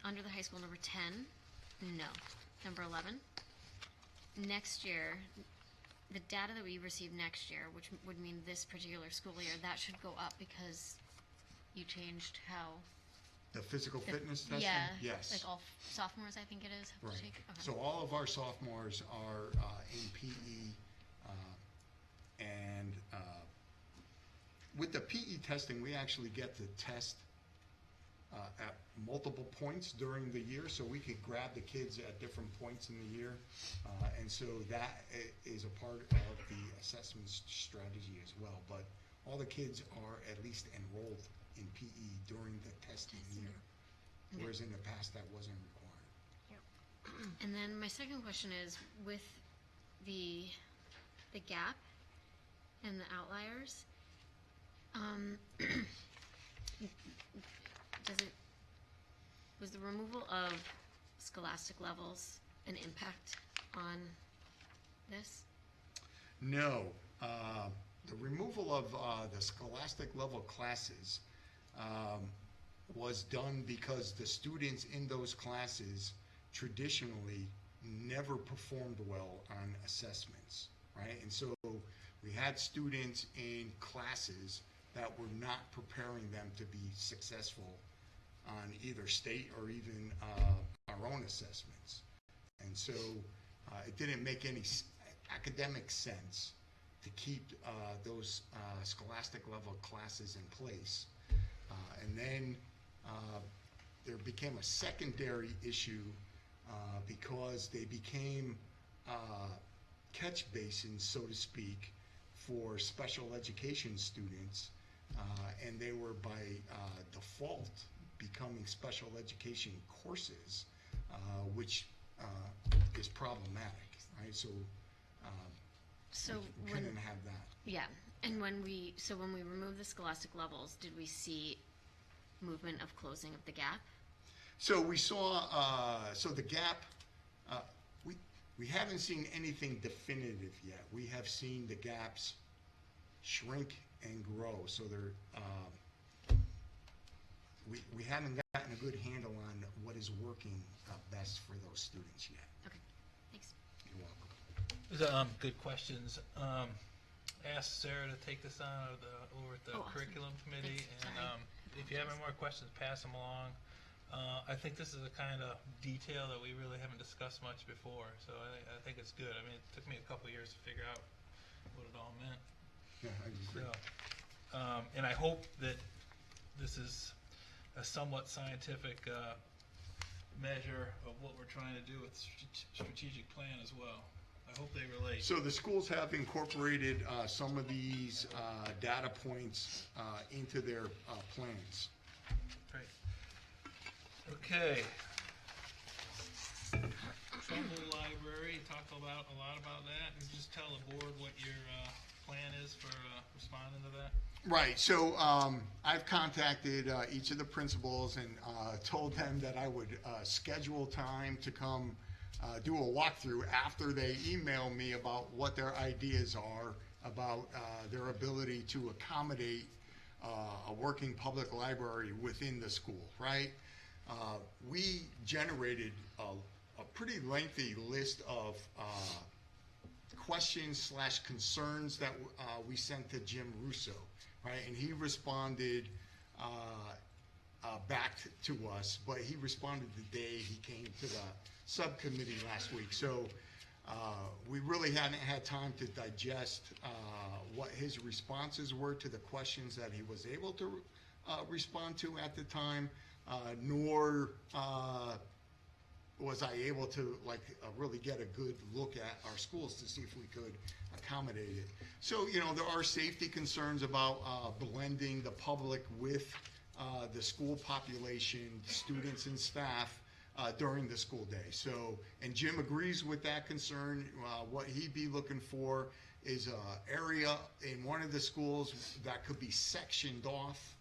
under the high school, number 10, no. Number 11, next year, the data that we receive next year, which would mean this particular school year, that should go up because you changed how. The physical fitness testing? Yeah. Yes. Like all sophomores, I think it is, have to Right. take. Okay. So all of our sophomores are in PE, and with the PE testing, we actually get to test at multiple points during the year, so we could grab the kids at different points in the year, and so that is a part of the assessment strategy as well. But all the kids are at least enrolled in PE during the testing year, whereas in the past that wasn't required. And then my second question is, with the gap and the outliers, was the removal of scholastic levels an impact on this? No. The removal of the scholastic level classes was done because the students in those classes traditionally never performed well on assessments, right? And so we had students in classes that were not preparing them to be successful on either state or even our own assessments. And so it didn't make any academic sense to keep those scholastic level classes in place. And then there became a secondary issue because they became catch basins, so to speak, for special education students, and they were by default becoming special education courses, which is problematic, right? So, So we when, couldn't have that. yeah, and when we removed the scholastic levels, did we see movement of closing of the gap? So we saw, so the gap, we haven't seen anything definitive yet. We have seen the gaps shrink and grow. So they're, we haven't gotten a good handle on what is working best for those students yet. Okay, thanks. You're welcome. Good questions. Ask Sarah to take this on over at the Oh, awesome. curriculum committee, Thanks. and Sorry. if you have any more questions, pass them along. I think this is a kind of detail that we really haven't discussed much before, so I think it's good. I mean, it took me a couple years to figure out what it all meant. Yeah, I agree. So, and I hope that this is a somewhat scientific measure of what we're trying to do with strategic plan as well. I hope they relate. So the schools have incorporated some of these data points into their plans. Great. Okay. Trumbull Library, talked a lot about that. And just tell the board what your plan is for responding to that. Right, so I've contacted each of the principals and told them that I would schedule time to come do a walkthrough after they email me about what their ideas are about their ability to accommodate a working public library within the school, right? We generated a pretty lengthy list of questions / concerns that we sent to Jim Russo, right? And he responded back to us, but he responded the day he came to the subcommittee last week. So we really hadn't had time to digest what his responses were to the questions that he was able to respond to at the time, nor was I able to really get a good look at our schools to see if we could accommodate it. So, you know, there are safety concerns about blending the public with the school population, students and staff during the school day. So, and Jim agrees with that concern. What he'd be looking for is an area in one of the schools that could be sectioned off,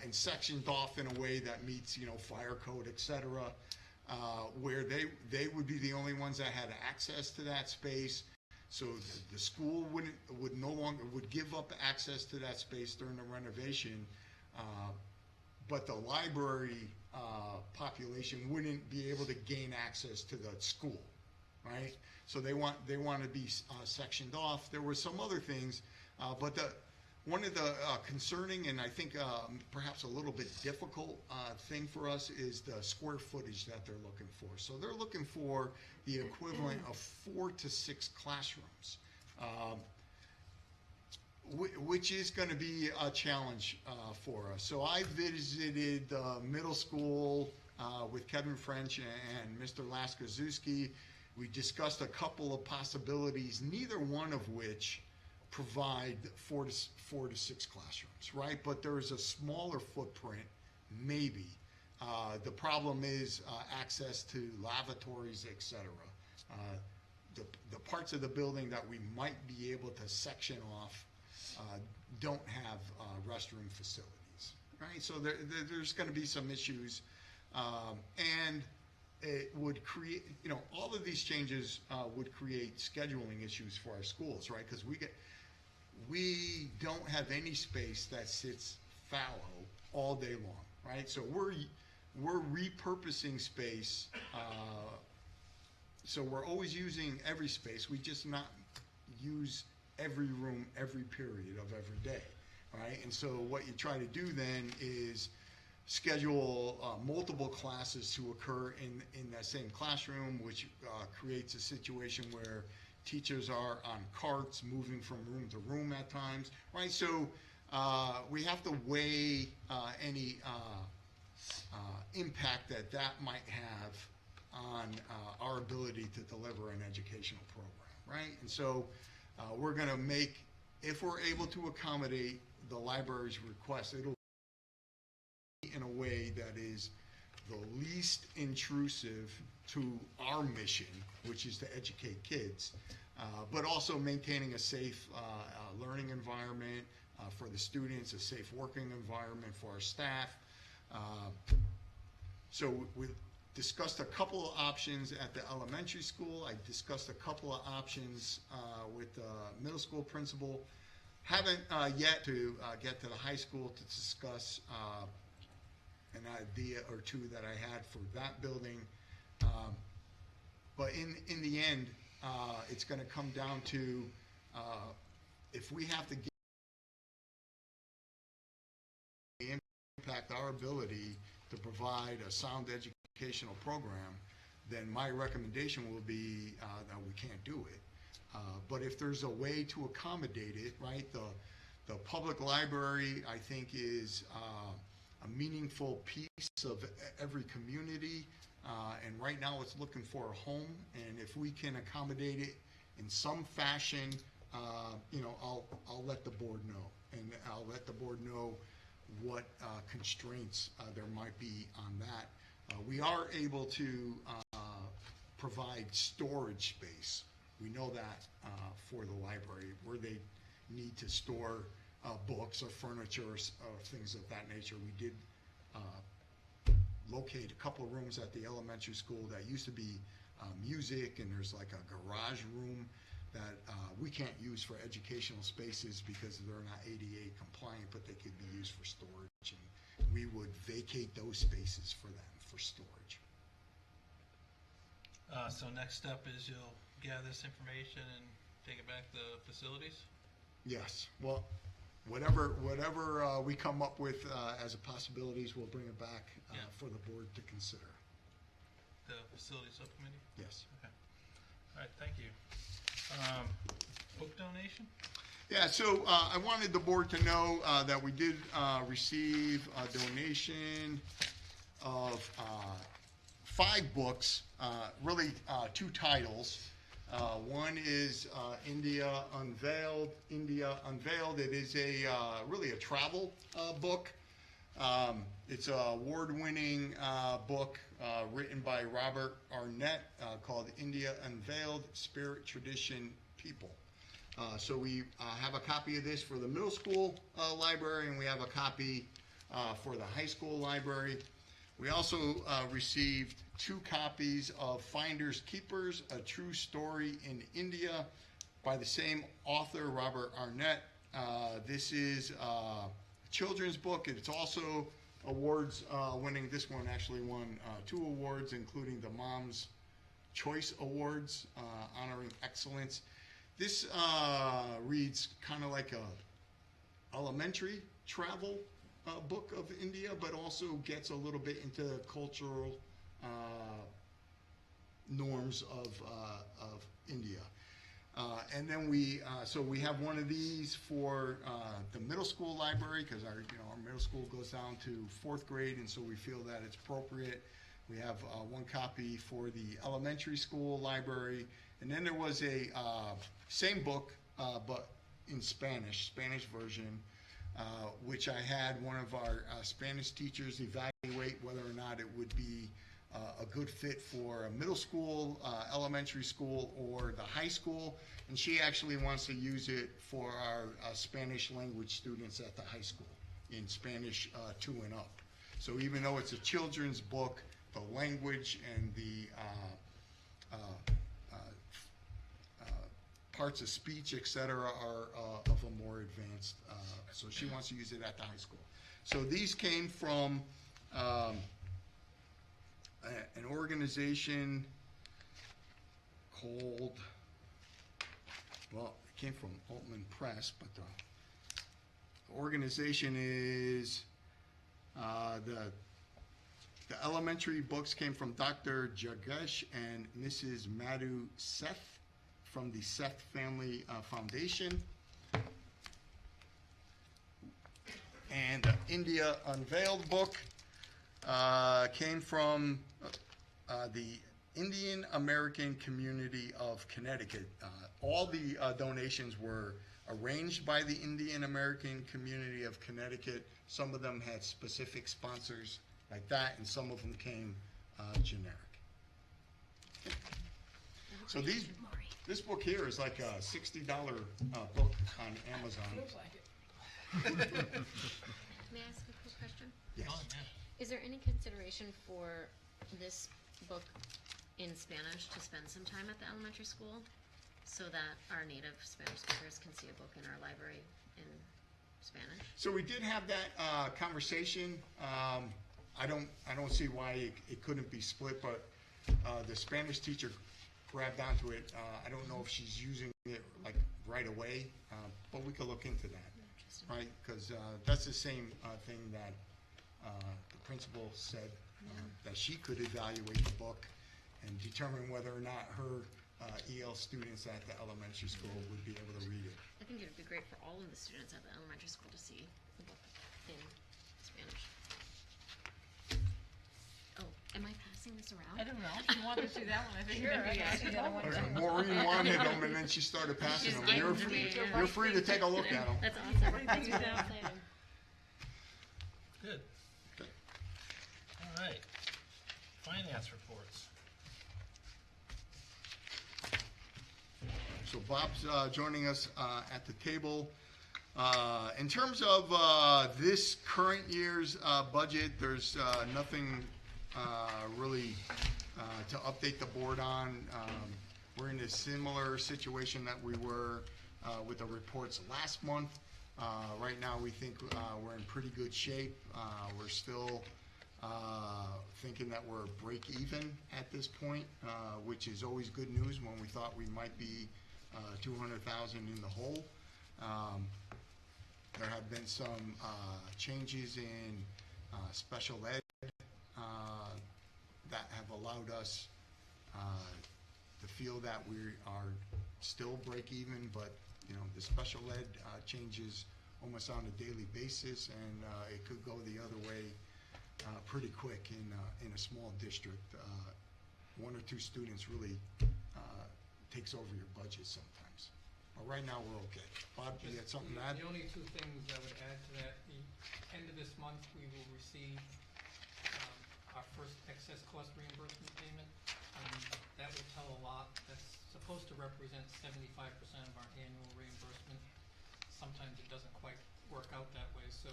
and sectioned off in a way that meets, you know, fire code, et cetera, where they would be the only ones that had access to that space. So the school would no longer give up access to that space during the renovation, but the library population wouldn't be able to gain access to the school, right? So they want to be sectioned off. There were some other things, but one of the concerning and I think perhaps a little bit difficult thing for us is the square footage that they're looking for. So they're looking for the equivalent of 4 to 6 classrooms, which is going to be a challenge for us. So I visited the middle school with Kevin French and Mr. Laskazewski. We discussed a couple of possibilities, neither one of which provide 4 to 6 classrooms, right? But there is a smaller footprint, maybe. The problem is access to lavatories, et cetera. The parts of the building that we might be able to section off don't have restroom facilities, right? So there's going to be some issues, and it would create, you know, all of these changes would create scheduling issues for our schools, right? Because we don't have any space that sits fallow all day long, right? So we're repurposing space, so we're always using every space. We just not use every room every period of every day, right? And so what you try to do then is schedule multiple classes to occur in that same classroom, which creates a situation where Teachers are on carts, moving from room to room at times, right? So we have to weigh any impact that that might have on our ability to deliver an educational program, right? And so we're going to make, if we're able to accommodate the library's request, it'll be in a way that is the least intrusive to our mission, which is to educate kids, but also maintaining a safe learning environment for the students, a safe working environment for our staff. So we discussed a couple of options at the elementary school. I discussed a couple of options with the middle school principal. Haven't yet to get to the high school to discuss an idea or two that I had for that building. But in the end, it's going to come down to if we have to impact our ability to provide a sound educational program, then my recommendation will be that we can't do it. But if there's a way to accommodate it, right, the public library, I think, is a meaningful piece of every community, and right now it's looking for a home, and if we can accommodate it in some fashion, you know, I'll let the board know, and I'll let the board know what constraints there might be on that. We are able to provide storage space. We know that for the library, where they need to store books or furniture or things of that nature. We did locate a couple of rooms at the elementary school that used to be music, and there's like a garage room that we can't use for educational spaces because they're not ADA compliant, but they could be used for storage, and we would vacate those spaces for them for storage. So next step is you'll gather this information and take it back to facilities? Yes. Well, whatever we come up with as a possibilities, we'll bring it back for the board to consider. The facility subcommittee? Yes. Okay. All right, thank you. Book donation? Yeah, so I wanted the board to know that we did receive a donation of 5 books, really 2 titles. One is India Unveiled. It is really a travel book. It's an award-winning book written by Robert Arnett called India Unveiled, Spirit, Tradition, People. So we have a copy of this for the middle school library, and we have a copy for the high school library. We also received 2 copies of Finders Keepers, A True Story in India by the same author, Robert Arnett. This is a children's book. It's also awards winning. This one actually won 2 awards, including the Mom's Choice Awards, honoring excellence. This reads kind of like a elementary travel book of India, but also gets a little bit into cultural norms of India. And then we have one of these for the middle school library, because our middle school goes down to 4th grade, and so we feel that it's appropriate. We have 1 copy for the elementary school library, and then there was a same book but in Spanish version, which I had one of our Spanish teachers evaluate whether or not it would be a good fit for a middle school, elementary school, or the high school, and she actually wants to use it for our Spanish language students at the high school in Spanish 2 and up. So even though it's a children's book, the language and the parts of speech, etc., are of a more advanced, so she wants to use it at the high school. So these came from an organization called, well, it came from Altman Press, but the organization is, the elementary books came from Dr. Jagesh and Mrs. Madhu Seth from the Seth Family Foundation. And India Unveiled book came from the Indian American Community of Connecticut. All the donations were arranged by the Indian American Community of Connecticut. Some of them had specific sponsors like that, and some of them came generic. So this book here is like a $60 book on Amazon. May I ask a quick question? Yes. Is there any consideration for this book in Spanish to spend some time at the elementary school so that our native Spanish speakers can see a book in our library in Spanish? So we did have that conversation. I don't see why it couldn't be split, but the Spanish teacher grabbed onto it. I don't know if she's using it like right away, but we could look into that, right? Because that's the same thing that the principal said, that she could evaluate the book and determine whether or not her EL students at the elementary school would be able to read it. I think it would be great for all of the students at the elementary school to see the book in Spanish. Oh, am I passing this around? I don't know. If you want to do that one, I think Sure, maybe I can do that one too. Maureen wanted them, and then she started passing them. You're free to take a look at them. That's awesome. Thanks for that. Good. Okay. All right. Finance reports. So Bob's joining us at the table. In terms of this current year's budget, there's nothing really to update the board on. We're in a similar situation that we were with the reports last month. Right now, we think we're in pretty good shape. We're still thinking that we're break even at this point, which is always good news when we thought we might be 200,000 in the hole. There have been some changes in special ed that have allowed us to feel that we are still break even, but the special ed changes almost on a daily basis, and it could go the other way pretty quick in a small district. One or two students really takes over your budget sometimes. But right now, we're okay. Bob, you had something to add? The only two things I would add to that, the end of this month, we will receive our first excess cost reimbursement payment. That will tell a lot. That's supposed to represent 75% of our annual reimbursement. Sometimes it doesn't quite work out that way, so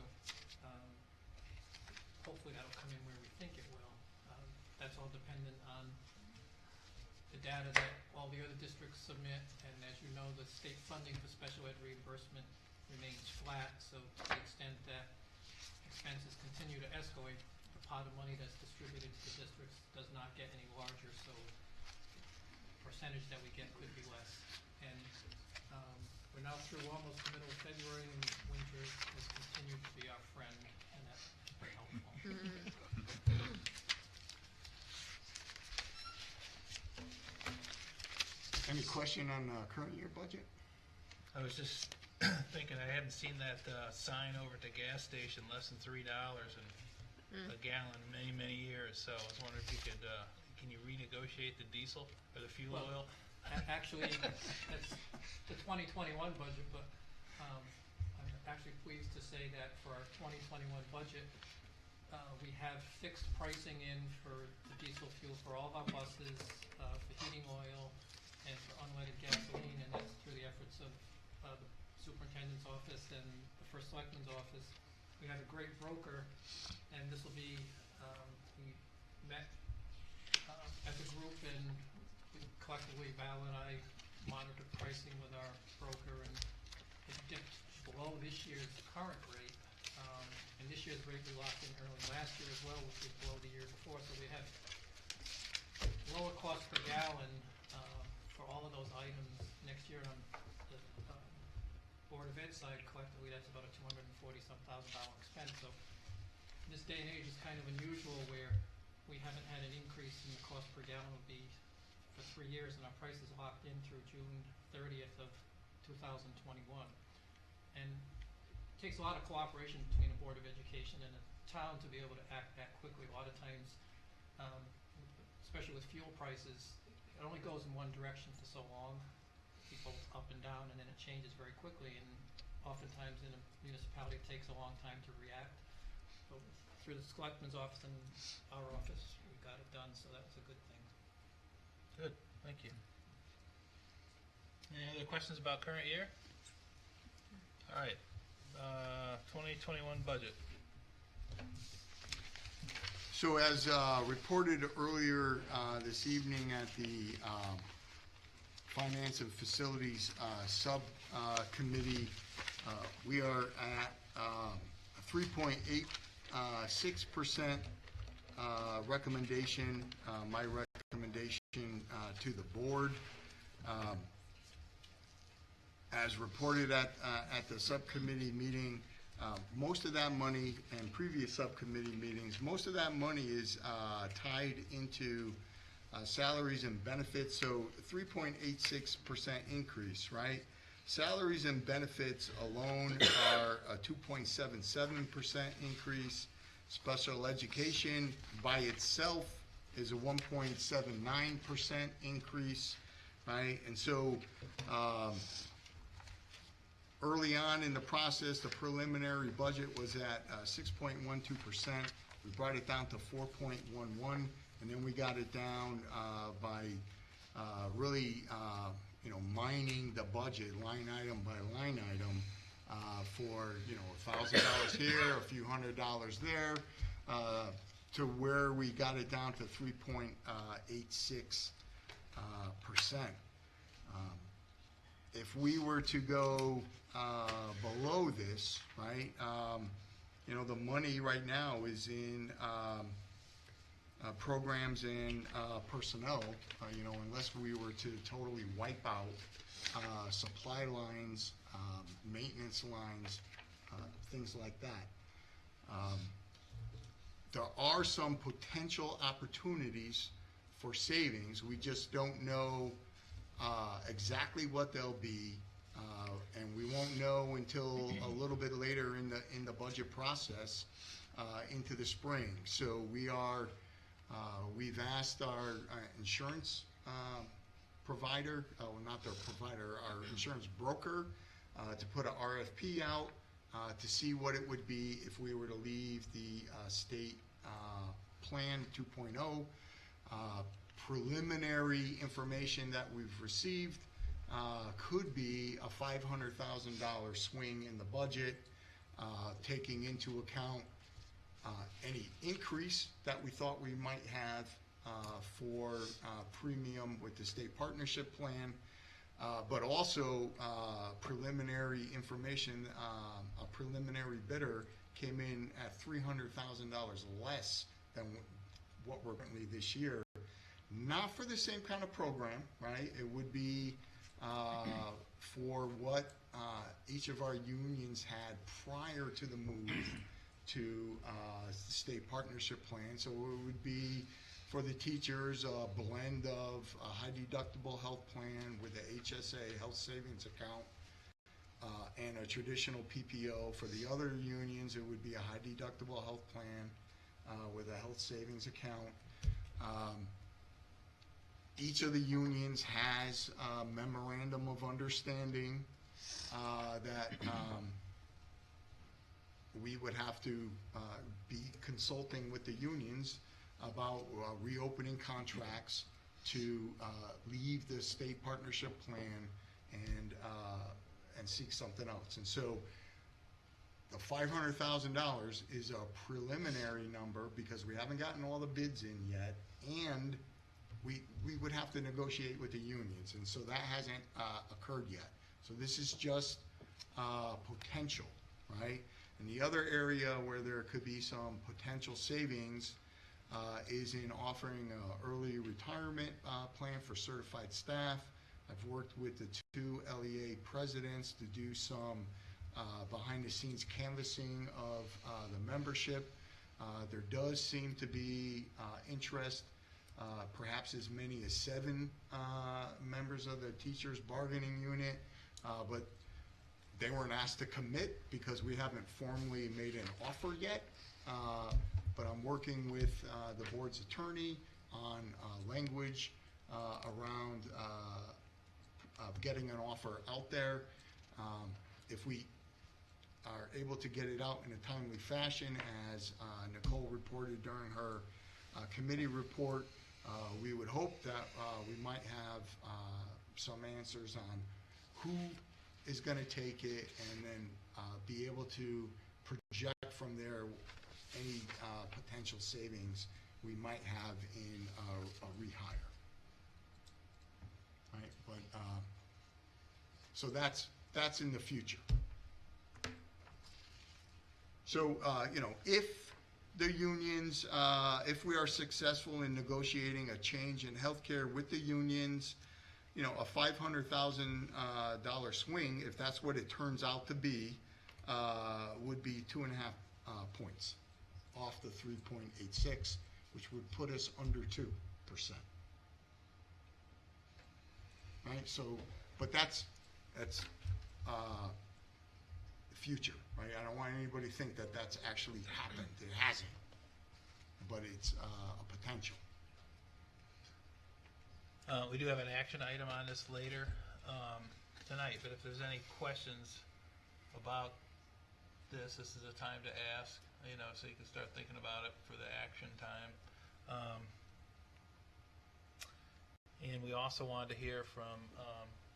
hopefully that'll come in where we think it will. That's all dependent on the data that all the other districts submit, and as you know, the state funding for special ed reimbursement remains flat, so to the extent that expenses continue to escalate, the pot of money that's distributed to the districts does not get any larger, so the percentage that we get could be less. And we're now through almost the middle of February, and winter has continued to be our friend, and that's very helpful. Any question on the current year budget? I was just thinking, I haven't seen that sign over at the gas station, less than $3 a gallon in many, many years. So I was wondering if you could, can you renegotiate the diesel or the fuel oil? Actually, that's the 2021 budget, but I'm actually pleased to say that for our 2021 budget, we have fixed pricing in for the diesel fuel for all of our buses, for heating oil, and for unleaded gasoline, and that's through the efforts of the superintendent's office and the first selectman's office. We have a great broker, and this will be, we met as a group, and we collectively, Val and I monitored pricing with our broker, and it dipped below this year's current rate. And this year's rate we locked in early last year as well, which was below the year before, so we have lower cost per gallon for all of those items next year. On the Board of Ed side, collectively, that's about a $240,000 expense. So in this day and age, it's kind of unusual where we haven't had an increase in the cost per gallon. Would be for 3 years, and our price is locked in through June 30th of 2021. And it takes a lot of cooperation between the Board of Education and the town to be able to act that quickly. A lot of times, especially with fuel prices, it only goes in one direction for so long. People up and down, and then it changes very quickly. And oftentimes in a municipality, it takes a long time to react. But through the selectman's office and our office, we got it done, so that was a good thing. Good, thank you. Any other questions about current year? All right, 2021 budget. So as reported earlier this evening at the Finance and Facilities Subcommittee, we are at 3.86% recommendation, my recommendation to the board. As reported at the subcommittee meeting, most of that money, and previous subcommittee meetings, most of that money is tied into salaries and benefits, so 3.86% increase, right? Salaries and benefits alone are a 2.77% increase. Special education by itself is a 1.79% increase, right? And so early on in the process, the preliminary budget was at 6.12%. We brought it down to 4.11%, and then we got it down by really, mining the budget line item by line item for, $1,000 here, a few $100s there, to where we got it down to 3.86%. If we were to go below this, right, the money right now is in programs and personnel, unless we were to totally wipe out supply lines, maintenance lines, things like that. There are some potential opportunities for savings. We just don't know exactly what they'll be, and we won't know until a little bit later in the budget process into the spring. So we've asked our insurance provider, not their provider, our insurance broker, to put an RFP out to see what it would be if we were to leave the state plan 2.0. Preliminary information that we've received could be a $500,000 swing in the budget, taking into account any increase that we thought we might have for premium with the state partnership plan, but also preliminary information. A preliminary bidder came in at $300,000 less than what we're currently this year. Not for the same kind of program, right? It would be for what each of our unions had prior to the move to state partnership plan. So it would be for the teachers a blend of a high deductible health plan with a HSA health savings account and a traditional PPO. For the other unions, it would be a high deductible health plan with a health savings account. Each of the unions has a memorandum of understanding that we would have to be consulting with the unions about reopening contracts to leave the state partnership plan and seek something else. And so the $500,000 is a preliminary number because we haven't gotten all the bids in yet, and we would have to negotiate with the unions, and so that hasn't occurred yet. So this is just potential, right? And the other area where there could be some potential savings is in offering an early retirement plan for certified staff. I've worked with the 2 LEA presidents to do some behind-the-scenes canvassing of the membership. There does seem to be interest perhaps as many as 7 members of the teachers bargaining unit, but they weren't asked to commit because we haven't formally made an offer yet. But I'm working with the board's attorney on language around getting an offer out there. If we are able to get it out in a timely fashion, as Nicole reported during her committee report, we would hope that we might have some answers on who is going to take it, and then be able to project from there any potential savings we might have in a rehire. Right, but so that's in the future. So if the unions, if we are successful in negotiating a change in healthcare with the unions, a $500,000 swing, if that's what it turns out to be, would be 2.5 points off the 3.86, which would put us under 2%. Right. So, but that's future, right? I don't want anybody to think that that's actually happened. It hasn't, but it's a potential. We do have an action item on this later tonight, but if there's any questions about this is the time to ask, so you can start thinking about it for the action time. And we also wanted to hear from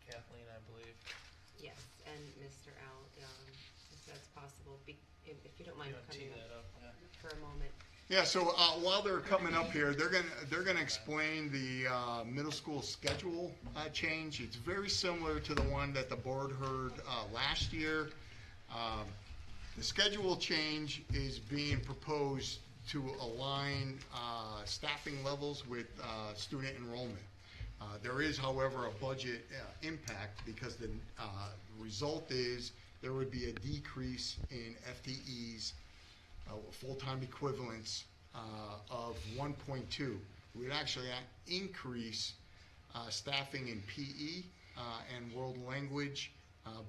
Kathleen, I believe. Yes, and Mr. Al, if that's possible, if you don't mind coming up for a moment. Yeah, so while they're coming up here, they're gonna explain the middle school schedule change. It's very similar to the one that the board heard last year. The schedule change is being proposed to align staffing levels with student enrollment. There is, however, a budget impact because the result is there would be a decrease in FTEs, full-time equivalents, of 1.2. We would actually increase staffing in PE and world language,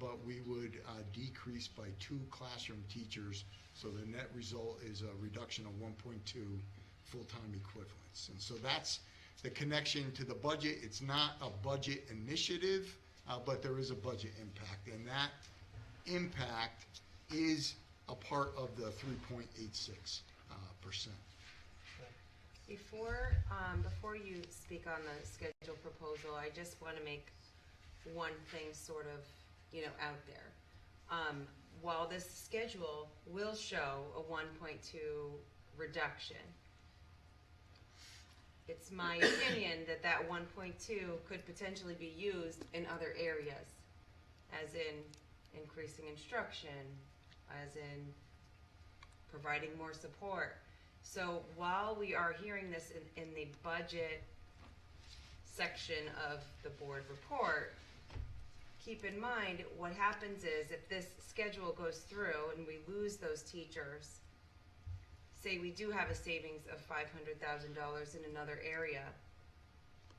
but we would decrease by 2 classroom teachers. So the net result is a reduction of 1.2 full-time equivalents. And so that's the connection to the budget. It's not a budget initiative, but there is a budget impact, and that impact is a part of the 3.86%. Before you speak on the schedule proposal, I just want to make one thing sort of, out there. While this schedule will show a 1.2 reduction, it's my opinion that 1.2 could potentially be used in other areas, as in increasing instruction, as in providing more support. So while we are hearing this in the budget section of the board report, keep in mind what happens is if this schedule goes through and we lose those teachers, say we do have a savings of $500,000 in another area,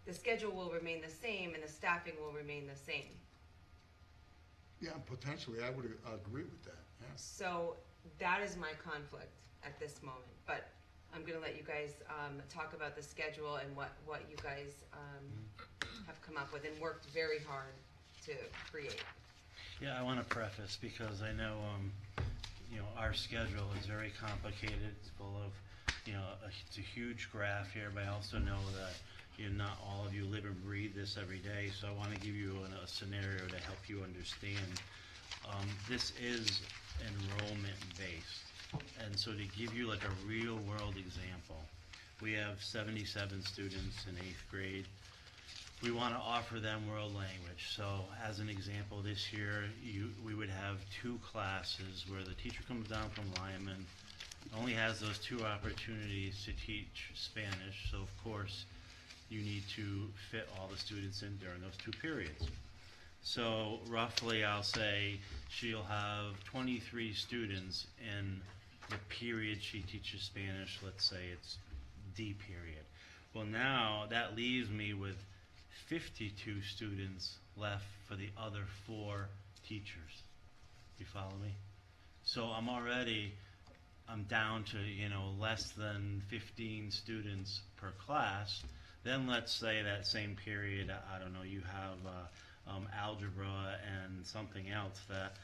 the schedule will remain the same and the staffing will remain the same. Yeah, potentially, I would agree with that. Yeah. So that is my conflict at this moment, but I'm going to let you guys talk about the schedule and what you guys have come up with and worked very hard to create. Yeah, I want to preface because I know our schedule is very complicated. It's full of it's a huge graph here, but I also know that not all of you live and breathe this every day, so I want to give you a scenario to help you understand. This is enrollment based, and so to give you like a real world example, we have 77 students in 8th grade. We want to offer them world language. So as an example, this year we would have 2 classes where the teacher comes down from Lyman, only has those 2 opportunities to teach Spanish, so of course you need to fit all the students in during those 2 periods. So roughly I'll say she'll have 23 students in the period she teaches Spanish. Let's say it's D period. Well, now that leaves me with 52 students left for the other 4 teachers. You follow me? So I'm down to, less than 15 students per class. Then let's say that same period, I don't know, you have algebra and something else that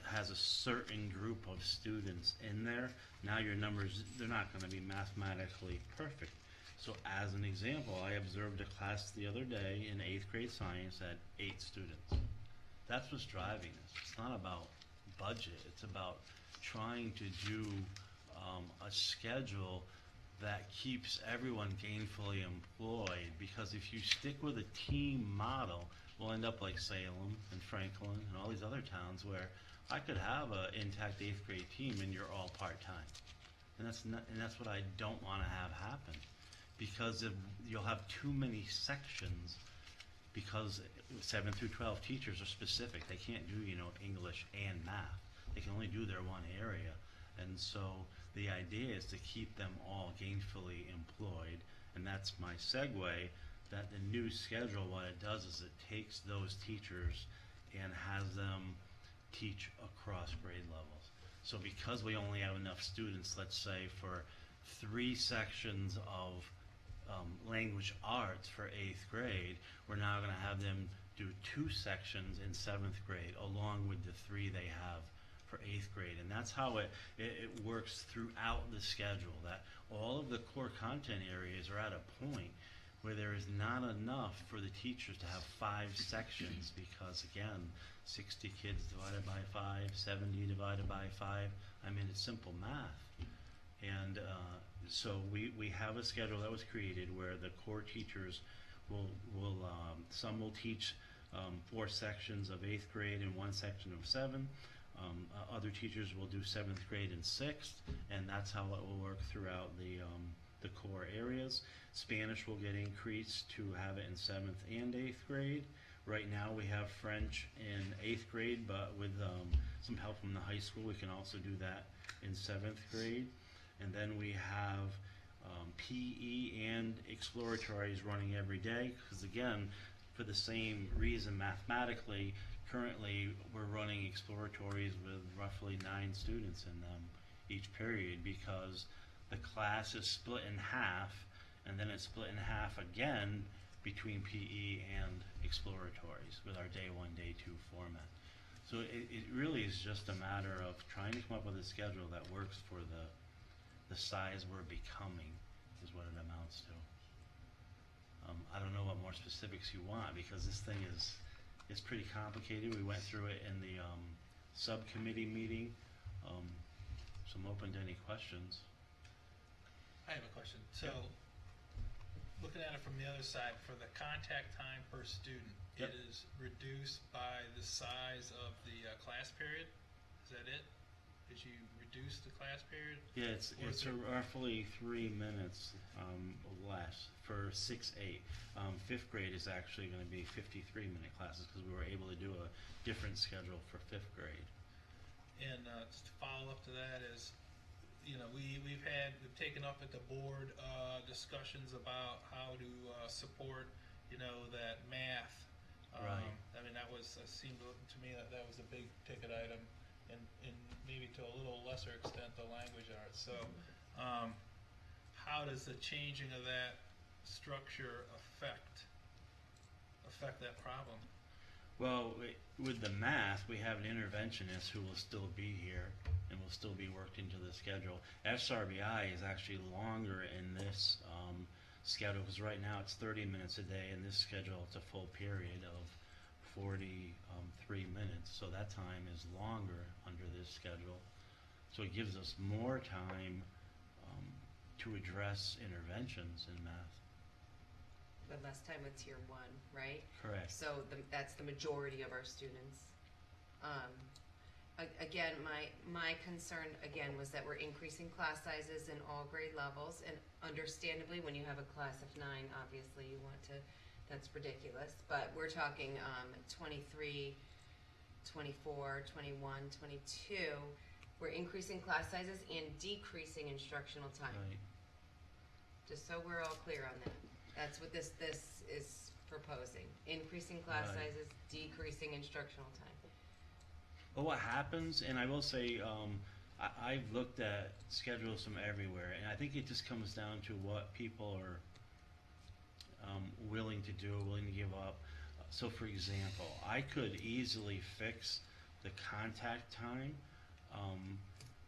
has a certain group of students in there. Now your numbers, they're not going to be mathematically perfect. So as an example, I observed a class the other day in 8th grade science at 8 students. That's what's driving this. It's not about budget. It's about trying to do a schedule that keeps everyone gainfully employed, because if you stick with a team model, we'll end up like Salem and Franklin and all these other towns where I could have an intact 8th grade team and you're all part-time. And that's what I don't want to have happen, because you'll have too many sections, because 7 through 12 teachers are specific. They can't do, English and math. They can only do their one area. And so the idea is to keep them all gainfully employed, and that's my segue, that the new schedule, what it does is it takes those teachers and has them teach across grade levels. So because we only have enough students, let's say, for 3 sections of language arts for 8th grade, we're now going to have them do 2 sections in 7th grade along with the 3 they have for 8th grade. And that's how it works throughout the schedule, that all of the core content areas are at a point where there is not enough for the teachers to have 5 sections, because again, 60 kids divided by 5, 70 divided by 5, it's simple math. And so we have a schedule that was created where the core teachers some will teach 4 sections of 8th grade and 1 section of 7. Other teachers will do 7th grade and 6th, and that's how it will work throughout the core areas. Spanish will get increased to have it in 7th and 8th grade. Right now we have French in 8th grade, but with some help from the high school, we can also do that in 7th grade. And then we have PE and exploratories running every day, because again, for the same reason mathematically, currently we're running exploratories with roughly 9 students in them each period, because the class is split in half, and then it's split in half again between PE and exploratories with our day 1, day 2 format. So it really is just a matter of trying to come up with a schedule that works for the size we're becoming, is what it amounts to. I don't know what more specifics you want, because this thing is pretty complicated. We went through it in the subcommittee meeting, so I'm open to any questions. I have a question. So, looking at it from the other side, for the contact time per student, Yep. it is reduced by the size of the class period? Is that it? Did you reduce the class period? Yeah, it's roughly 3 minutes less for 6-8. 5th grade is actually going to be 53-minute classes, because we were able to do a different schedule for 5th grade. And just to follow up to that is, we've taken up at the board discussions about how to support, that math. Right. That seemed to me that was a big ticket item, and maybe to a little lesser extent the language arts. So, how does the changing of that structure affect that problem? Well, with the math, we have an interventionist who will still be here and will still be worked into the schedule. SRBI is actually longer in this schedule, because right now it's 30 minutes a day. In this schedule, it's a full period of 43 minutes, so that time is longer under this schedule. So it gives us more time to address interventions in math. But less time with tier 1, right? Correct. So that's the majority of our students. Again, my concern again was that we're increasing class sizes in all grade levels, and understandably, when you have a class of 9, obviously you want to. That's ridiculous. But we're talking 23, 24, 21, 22. We're increasing class sizes and decreasing instructional time. Right. just so we're all clear on that. That's what this is proposing, increasing class Right. sizes, decreasing instructional time. Well, what happens, and I will say, I've looked at schedules from everywhere, and I think it just comes down to what people are willing to do, willing to give up. So, for example, I could easily fix the contact time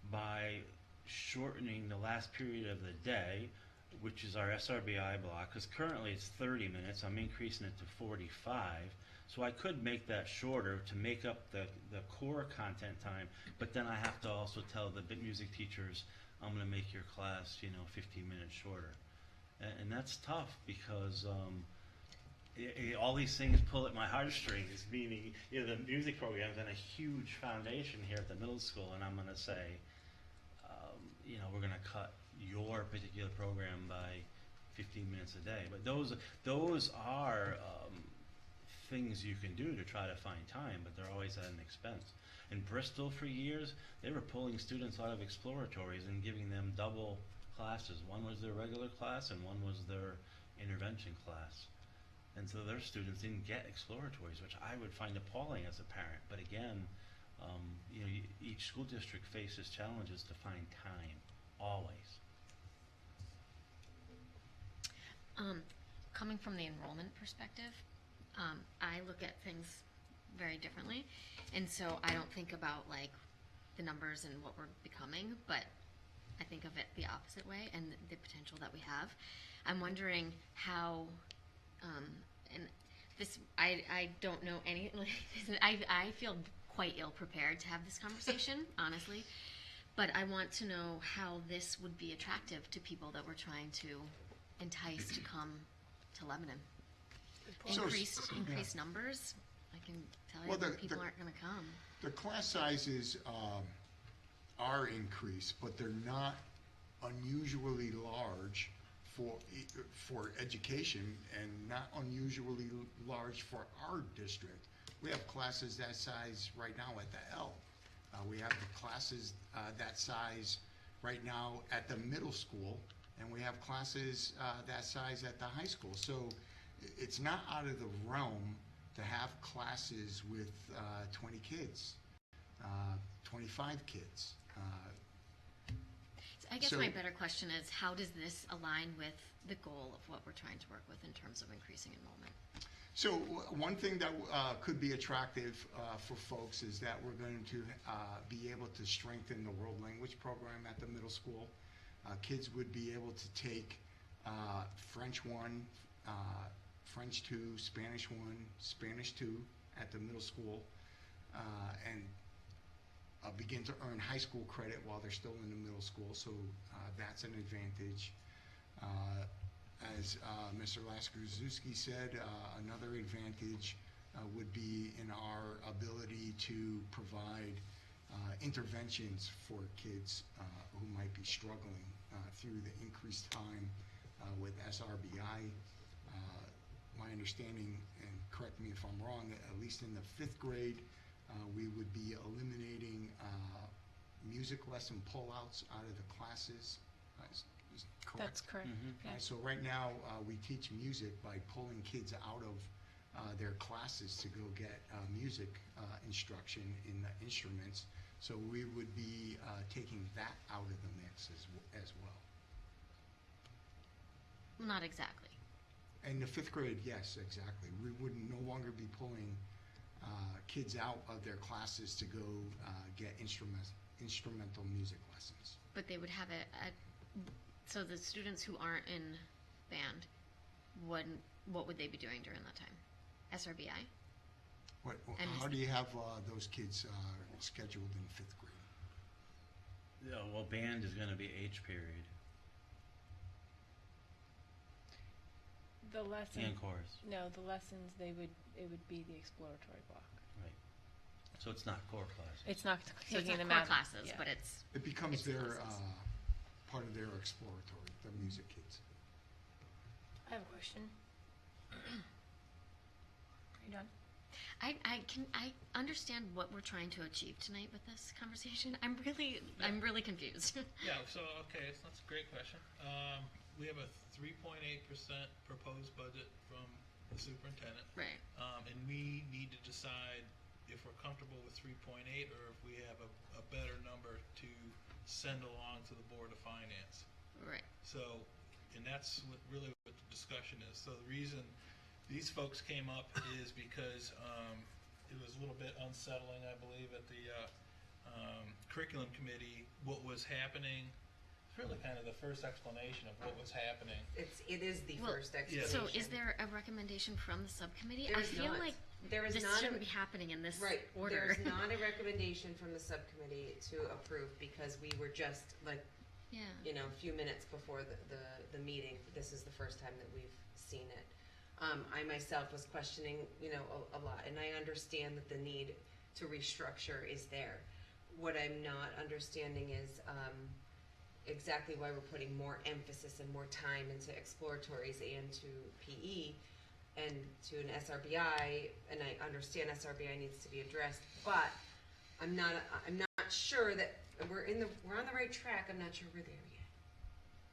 by shortening the last period of the day, which is our SRBI block, because currently it's 30 minutes. I'm increasing it to 45. So I could make that shorter to make up the core content time, but then I have to also tell the music teachers, I'm going to make your class, 15 minutes shorter. And that's tough because all these things pull at my heartstrings, meaning the music program's on a huge foundation here at the middle school, and I'm going to say, we're going to cut your particular program by 15 minutes a day. But those are things you can do to try to find time, but they're always at an expense. In Bristol for years, they were pulling students out of exploratories and giving them double classes. One was their regular class and one was their intervention class. And so their students didn't get exploratories, which I would find appalling as a parent. But again, each school district faces challenges to find time, always. Coming from the enrollment perspective, I look at things very differently, and so I don't think about like the numbers and what we're becoming, but I think of it the opposite way and the potential that we have. I'm wondering how, and this I don't know any. I feel quite ill prepared to have this conversation, honestly, but I want to know how this would be attractive to people that we're trying to entice to come to Lebanon. Increased numbers. I can tell you that people aren't going to come. The class sizes are increased, but they're not unusually large for education and not unusually large for our district. We have classes that size right now at the L. We have the classes that size right now at the middle school, and we have classes that size at the high school. So it's not out of the realm to have classes with 20 kids, 25 kids. I guess my better question is, how does this align with the goal of what we're trying to work with in terms of increasing enrollment? So one thing that could be attractive for folks is that we're going to be able to strengthen the world language program at the middle school. Kids would be able to take French 1, French 2, Spanish 1, Spanish 2 at the middle school, and begin to earn high school credit while they're still in the middle school. So that's an advantage. As Mr. Laskrzuski said, another advantage would be in our ability to provide interventions for kids who might be struggling through the increased time with SRBI. My understanding, and correct me if I'm wrong, at least in the 5th grade, we would be eliminating music lesson pullouts out of the classes. Is correct? That's correct. Mm-hmm. Yeah. So right now, we teach music by pulling kids out of their classes to go get music instruction in the instruments. So we would be taking that out of the mix as well. Not exactly. In the 5th grade, yes, exactly. We would no longer be pulling kids out of their classes to go get instrumental music lessons. But they would have so the students who aren't in band, what would they be doing during that time? SRBI? How do you have those kids scheduled in 5th grade? Yeah, well, band is going to be H period. The lesson. And chorus. No, the lessons it would be the exploratory block. Right. So it's not core classes. It's not So it's taking not them core out. classes, Yeah. but It becomes it's their classes. part of their exploratory, the music kids. I have a question. Are you done? I understand what we're trying to achieve tonight with this conversation. I'm really confused. Yeah, so, okay, so that's a great question. we have a 3.8% proposed budget from the superintendent. Right. And we need to decide if we're comfortable with 3.8 or if we have a better number to send along to the Board of Finance. Right. So, and that's really what the discussion is. So the reason these folks came up is because it was a little bit unsettling, I believe, at the curriculum committee, what was happening. It's really kind of the first explanation of what was happening. It is the first explanation. So is there a recommendation from the subcommittee? I There's feel not. like There is this not shouldn't be happening in this Right. order. There's not a recommendation from the subcommittee to approve because we were just like, Yeah. you know, a few minutes before the meeting. This is the first time that we've seen it. I myself was questioning, you know, a lot, and I understand that the need to restructure is there. What I'm not understanding is exactly why we're putting more emphasis and more time into exploratories and to PE and to an SRBI, and I understand SRBI needs to be addressed, but I'm not sure that we're on the right track. I'm not sure we're there yet.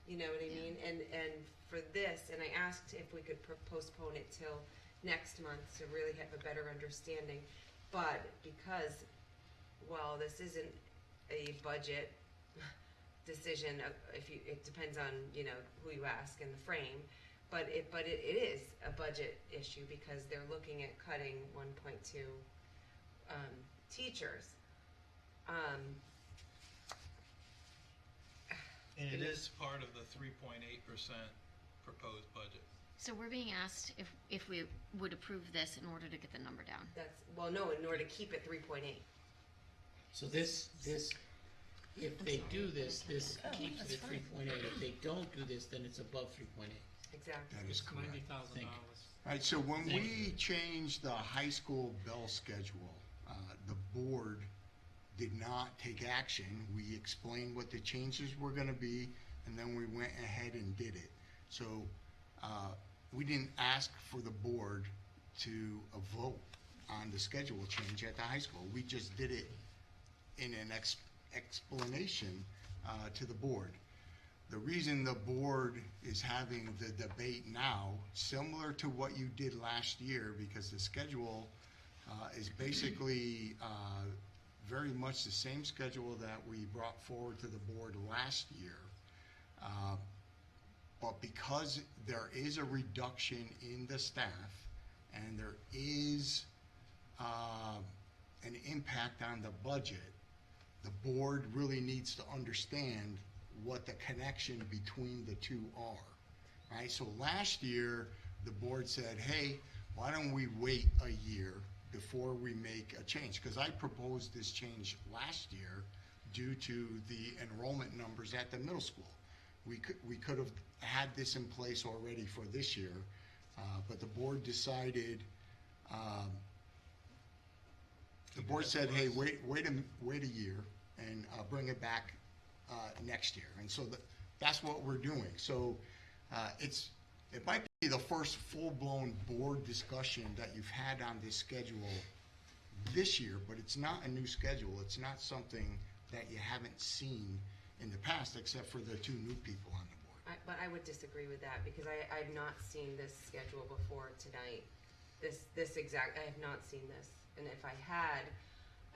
You know what I mean? And for this, and I asked if we could postpone it till next month to really have a better understanding, but because, well, this isn't a budget decision, it depends on, you know, who you ask and the frame, but it is a budget issue because they're looking at cutting 1.2 teachers. And it is part of the 3.8% proposed budget. So we're being asked if we would approve this in order to get the number down. No, in order to keep it 3.8. So this, if they do this keeps it at 3.8. If they don't do this, then it's above 3.8. Exactly. That is correct. $90,000. Right, so when Thank we changed the high school bell schedule, the board did not take action. We explained what the changes were gonna be, and then we went ahead and did it. So, we didn't ask for the board to vote on the schedule change at the high school. We just did it in an explanation to the board. The reason the board is having the debate now, similar to what you did last year, because the schedule is basically very much the same schedule that we brought forward to the board last year. But because there is a reduction in the staff and there is an impact on the budget, the board really needs to understand what the connection between the two are, right? So last year, the board said, hey, why don't we wait a year before we make a change? Because I proposed this change last year due to the enrollment numbers at the middle school. We could have had this in place already for this year, but the board decided, the board said, hey, wait a year and bring it back next year. And so that's what we're doing. So it might be the first full-blown board discussion that you've had on this schedule this year, but it's not a new schedule. It's not something that you haven't seen in the past, except for the two new people on the board. But I would disagree with that because I've not seen this schedule before tonight. I have not seen this. And if I had,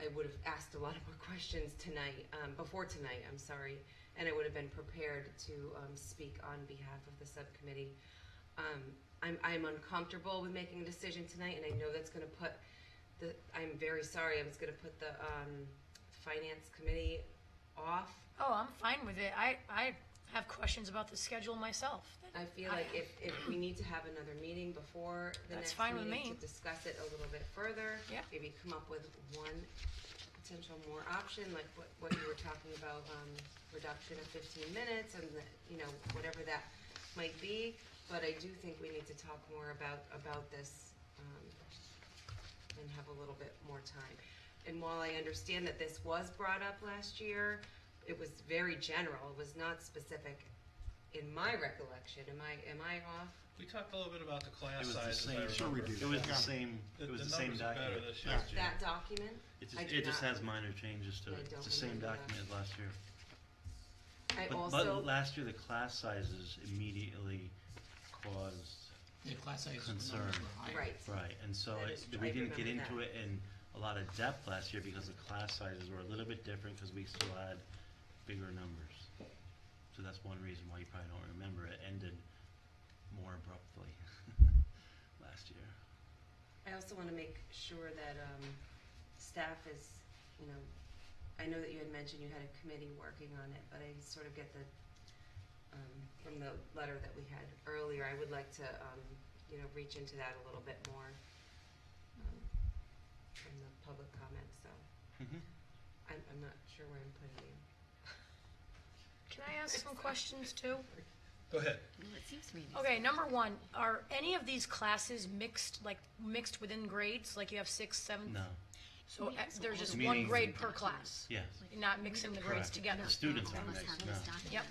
I would have asked a lot more questions tonight, before tonight, I'm sorry, and I would have been prepared to speak on behalf of the subcommittee. I'm uncomfortable with making a decision tonight, and I know that's going to put I'm very sorry, it's going to put the finance committee off. Oh, I'm fine with it. I have questions about the schedule myself. I feel like if we need to have another meeting before the That's next fine with meeting me. to discuss it a little bit further, Yeah. maybe come up with one potential more option, like what you were talking about, reduction of 15 minutes and whatever that might be. But I do think we need to talk more about this and have a little bit more time. And while I understand that this was brought up last year, it was very general. It was not specific in my recollection. Am I off? We talked a little bit about the class It was the sizes, I same. remember. It was the same. It was the same numbers are better document. this year. last year. That document? It I just, do it just not- has minor changes to I it. don't It's the same remember that. document as last year. I But also, last year, the class sizes immediately caused The class size concern. numbers were higher. right, Right, and so That is true. we I didn't get remember into that. it in a lot of depth last year because the class sizes were a little bit different because we still had bigger numbers. So that's one reason why you probably don't remember it ended more abruptly last year. I also want to make sure that staff is, you know, I know that you had mentioned you had a committee working on it, but I sort of get the, from the letter that we had earlier, I would like to, you know, reach into that a little bit more from the public comments, so I'm not sure where I'm putting you. Can I ask some questions too? Go ahead. Well, it seems to me. Okay, number one, are any of these classes mixed within grades, like you have 6th, 7th? No. So there's just Meaning- one grade per class? Yes. You're not mixing the grades Correct. together? The students aren't mixed, no. Yep.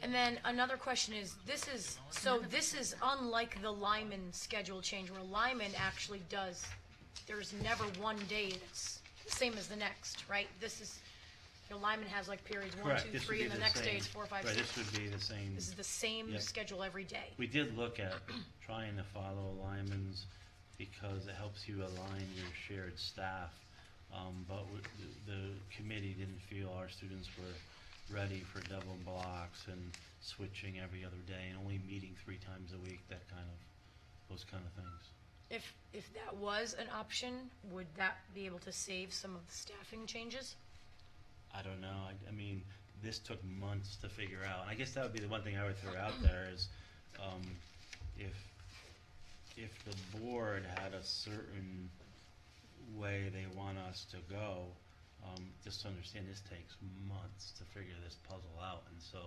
And then another question is, this is unlike the Lyman schedule change, where Lyman actually does, there's never one day that's the same as the next, right? This is, you know, Lyman has like periods 1, Correct. 2, This would 3, be and the the next day same. is 4, 5, Right, 6. this would be the same. This is the same Yep. schedule every day. We did look at trying to follow Lyman's because it helps you align your shared staff. But the committee didn't feel our students were ready for double blocks and switching every other day and only meeting 3 times a week, those kind of things. If that was an option, would that be able to save some of the staffing changes? I don't know. I mean, this took months to figure out. And I guess that would be the one thing I would throw out there is if the board had a certain way they want us to go, just to understand this takes months to figure this puzzle out. And so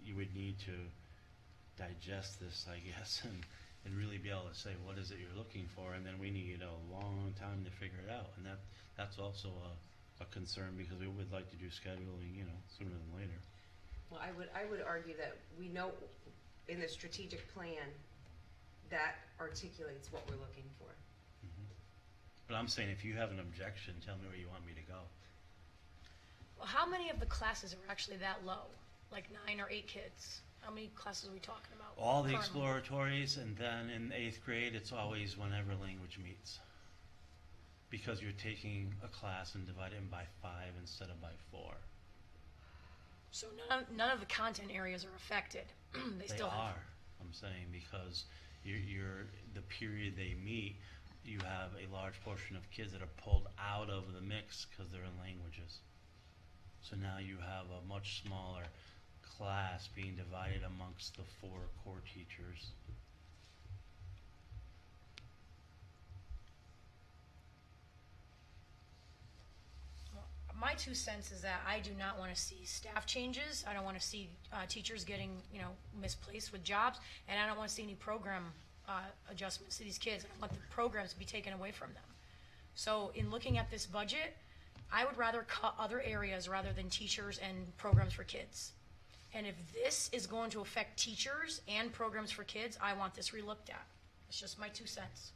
you would need to digest this, I guess, and really be able to say, what is it you're looking for? And then we need a long time to figure it out. And that's also a concern because we would like to do scheduling, you know, sooner than later. Well, I would argue that we know in the strategic plan that articulates what we're looking for. But I'm saying if you have an objection, tell me where you want me to go. Well, how many of the classes are actually that low? Like 9 or 8 kids? How many classes are we talking about? All the currently? exploratories, and then in 8th grade, it's always whenever language meets. Because you're taking a class and dividing it by 5 instead of by 4. So none of the content areas are affected. They still have. I'm saying, because you're the period they meet, you have a large portion of kids that are pulled out of the mix because they're in languages. So now you have a much smaller class being divided amongst the 4 core teachers. My 2 cents is that I do not want to see staff changes. I don't want to see teachers getting, you know, misplaced with jobs, and I don't want to see any program adjustments to these kids. I don't want the programs to be taken away from them. So in looking at this budget, I would rather cut other areas rather than teachers and programs for kids. And if this is going to affect teachers and programs for kids, I want this relooked at. It's just my 2 cents.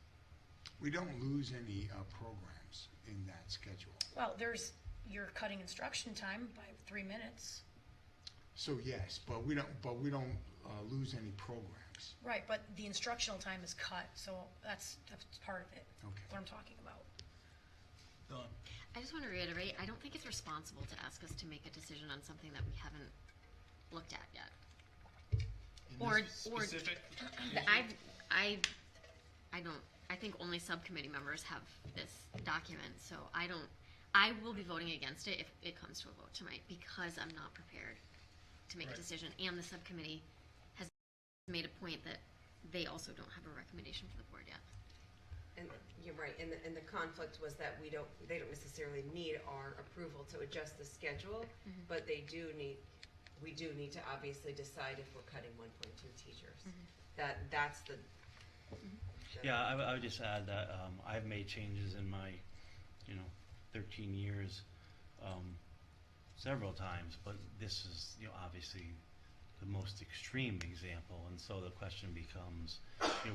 We don't lose any programs in that schedule. Well, you're cutting instruction time by 3 minutes. So yes, but we don't lose any programs. Right, but the instructional time is cut, so that's part of it. Okay. What I'm talking about. Dawn. I just want to reiterate, I don't think it's responsible to ask us to make a decision on something that we haven't looked at yet. In this specific I think only subcommittee members have this document, so I will be voting against it if it comes to a vote tonight because I'm not prepared to make a decision, and the subcommittee has made a point that they also don't have a recommendation for the board yet. And you're right, and the conflict was that they don't necessarily need our approval to adjust the schedule, but we do need to obviously decide if we're cutting 1.2 teachers. That's the. Yeah, I would just add that I've made changes in my, 13 years several times, but this is, obviously the most extreme example, and so the question becomes,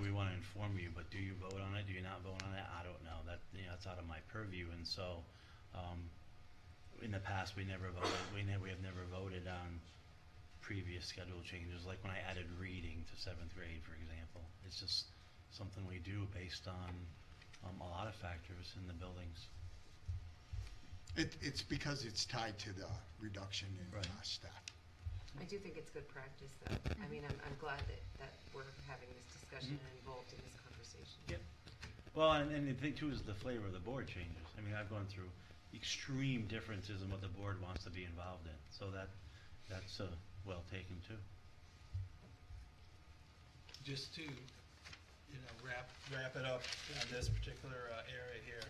we want to inform you, but do you vote on it? Do you not vote on it? I don't know. That's out of my purview, and so in the past, we never voted, we have never voted on previous schedule changes, like when I added reading to 7th grade, for example. It's just something we do based on a lot of factors in the buildings. It's because it's tied to the reduction in staff. I do think it's good practice, though. I mean, I'm glad that we're having this discussion and involved in this conversation. Yep. Well, and the thing too is the flavor of the board changes. I mean, I've gone through extreme differences in what the board wants to be involved in, so that's well taken too. Just to, wrap it up on this particular area here.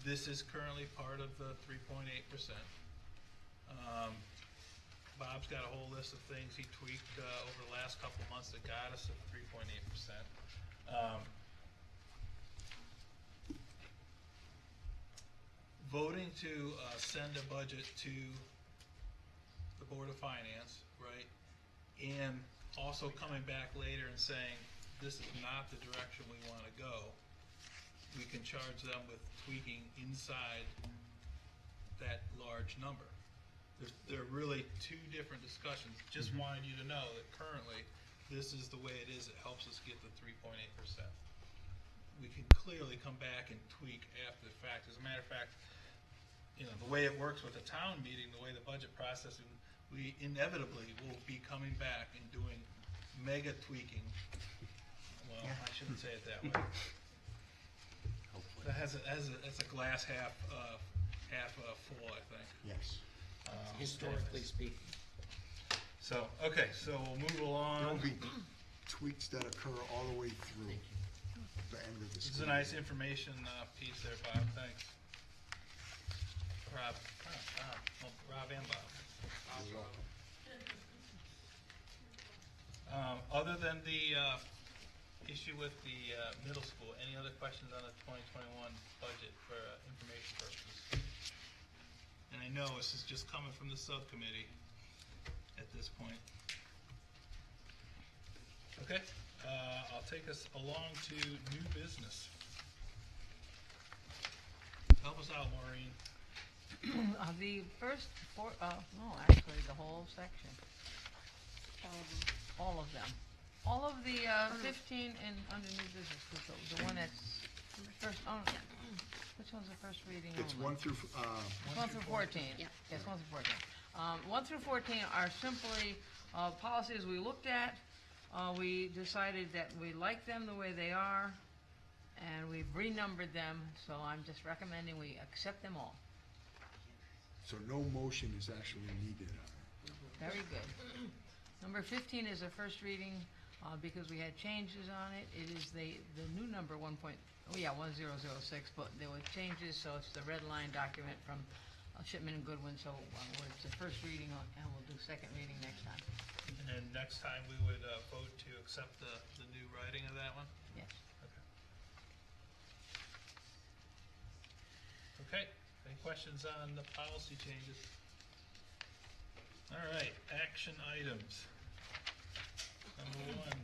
This is currently part of the 3.8%. Bob's got a whole list of things he tweaked over the last couple of months that got us to 3.8%. Voting to send a budget to the Board of Finance, right? And also coming back later and saying, this is not the direction we want to go. We can charge them with tweaking inside that large number. There are really two different discussions. Just wanted you to know that currently, this is the way it is. It helps us get the 3.8%. We can clearly come back and tweak after the fact. As a matter of fact, the way it works with the town meeting, the way the budget process, we inevitably will be coming back and doing mega tweaking. Well, I shouldn't say it that way. Hopefully. That has a glass half full, I think. Yes. Historically speaking. So, okay, so we'll move There along. will be tweaks that occur all the way through the end of the This is school a nice year. information piece there, Bob. Thanks. Rob and Bob. You're welcome. Other than the issue with the middle school, any other questions on the 2021 budget for information purposes? And I know this is just coming from the subcommittee at this point. Okay, I'll take us along to new business. Help us out, Maureen. The first four, no, actually, the whole section. All of them. All of the 15 and under new business, the one that's first, which one's the first reading? It's only? 1 through 1 through 14. Yeah. Yes, 1 through 14. 1 through 14 are simply policies we looked at. We decided that we like them the way they are, and we've renumbered them, so I'm just recommending we accept them all. So no motion is actually needed on it. Very good. Number 15 is a first reading because we had changes on it. It is the new number 1006, but there were changes, so it's the red line document from Shipman and Goodwin, so it's the first reading, and we'll do second reading next time. And then next time we would vote to accept the new writing of that one? Yes. Okay. Any questions on the policy changes? All right, action items. Number 1,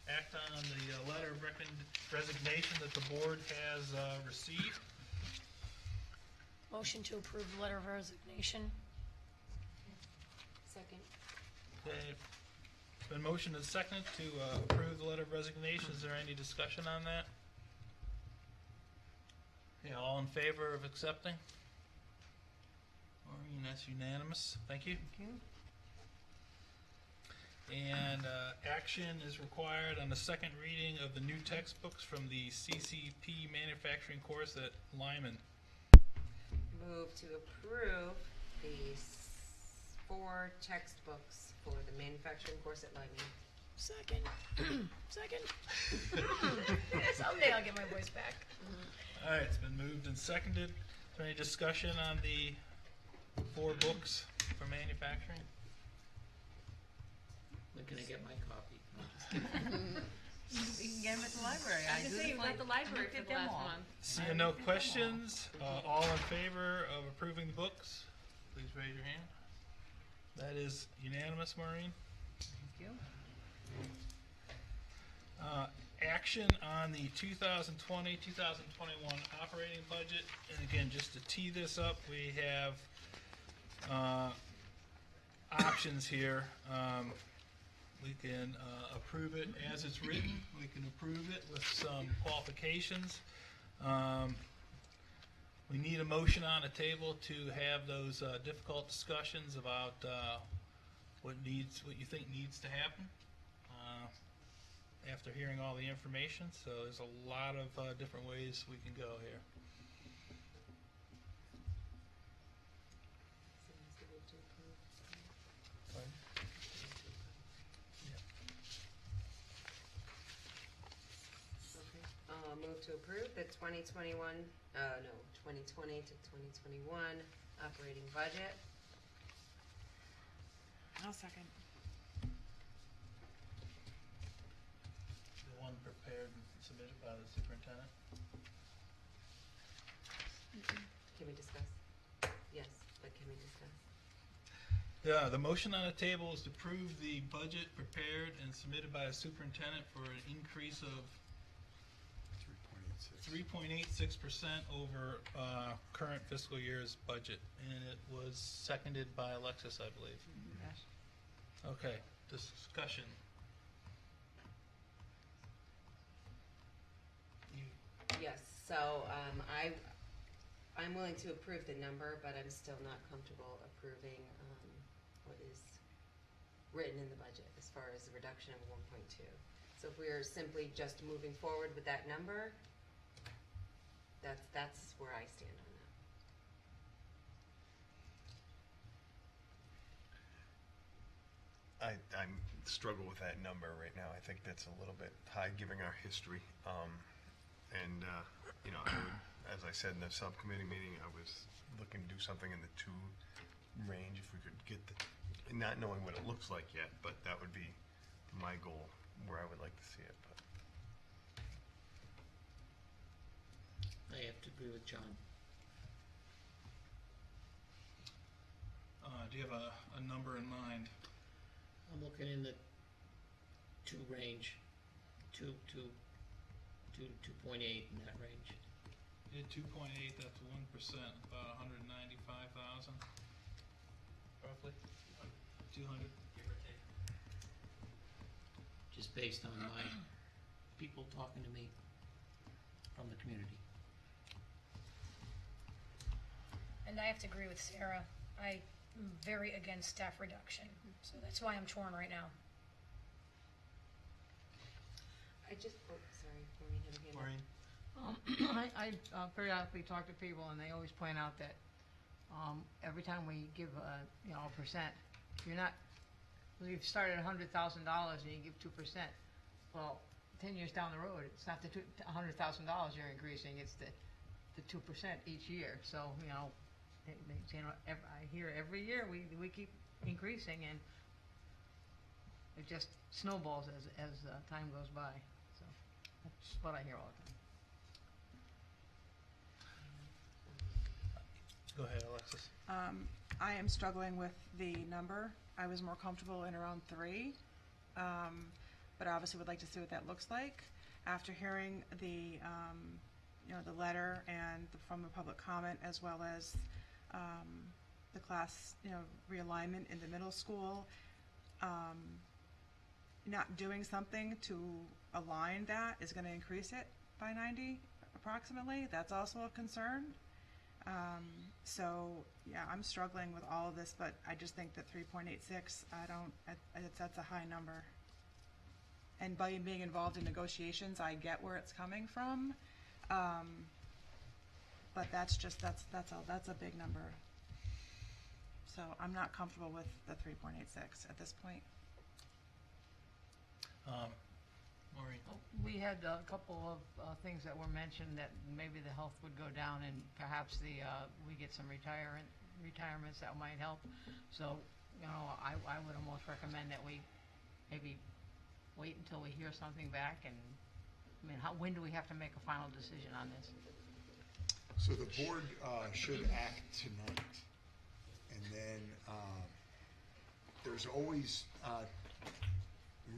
act on the letter of resignation that the board has received. Motion to approve the letter of resignation. Second. Okay, it's been motioned and seconded to approve the letter of resignation. Is there any discussion on that? Okay, all in favor of accepting? Maureen, that's unanimous. Thank you. Thank you. And action is required on the second reading of the new textbooks from the CCP manufacturing course at Lyman. Move to approve the 4 textbooks for the manufacturing course at Lyman. Second. Second. Someday I'll get my voice back. All right, it's been moved and seconded. Is there any discussion on the 4 books for manufacturing? When can I get my copy? No, just kidding. You can get them at the library. I was gonna say, you were at the library for the last month. Seeing no questions, all in favor of approving the books, please raise your hand. That is unanimous, Maureen. Thank you. Action on the 2020-2021 operating budget. And again, just to tee this up, we have options here. We can approve it as it's written. We can approve it with some qualifications. We need a motion on the table to have those difficult discussions about what you think needs to happen after hearing all the information. So there's a lot of different ways we can go here. Move to approve the 2020 to 2021 operating budget. I'll second. The one prepared and submitted by the superintendent. Can we discuss? Yes, but can we discuss? Yeah, the motion on the table is to approve the budget prepared and submitted by the superintendent for an increase of 3.86% over current fiscal year's budget, and it was seconded by Alexis, I believe. Yes. Okay, discussion. Yes, so I'm willing to approve the number, but I'm still not comfortable approving what is written in the budget as far as the reduction of 1.2. So if we are simply just moving forward with that number, that's where I stand on that. I'm struggle with that number right now. I think that's a little bit high, given our history. You know, as I said in the subcommittee meeting, I was looking to do something in the 2 range if we could get not knowing what it looks like yet, but that would be my goal where I would like to see it. But I have to agree with John. Do you have a number in mind? I'm looking in the 2 range, 2 to 2.8 in that range. Yeah, 2.8, that's 1%, about 195,000, roughly, 200. Give or take. Just based on my people talking to me from the community. And I have to agree with Sarah. I'm very against staff reduction, so that's why I'm torn right now. Sorry, Maureen had a hand up. I periodically talk to people, and they always point out that every time we give a percent, you've started $100,000 and you give 2%. Well, 10 years down the road, it's not the $100,000 you're increasing; it's the 2% each year. So I hear every year we keep increasing, and it just snowballs as time goes by. So that's what I hear all the time. Go ahead, Alexis. I am struggling with the number. I was more comfortable in around 3, but I obviously would like to see what that looks like. After hearing the letter and from the public comment, as well as the class, realignment in the middle school, not doing something to align that is going to increase it by 90 approximately. That's also a concern. So yeah, I'm struggling with all of this, but I just think that 3.86, that's a high number. And by being involved in negotiations, I get where it's coming from. But that's a big number. So I'm not comfortable with the 3.86 at this point. Maureen. We had a couple of things that were mentioned, that maybe the health would go down, and perhaps we get some retirements that might help. So, I would almost recommend that we maybe wait until we hear something back. And when do we have to make a final decision on this? So the board should act tonight, and then there's always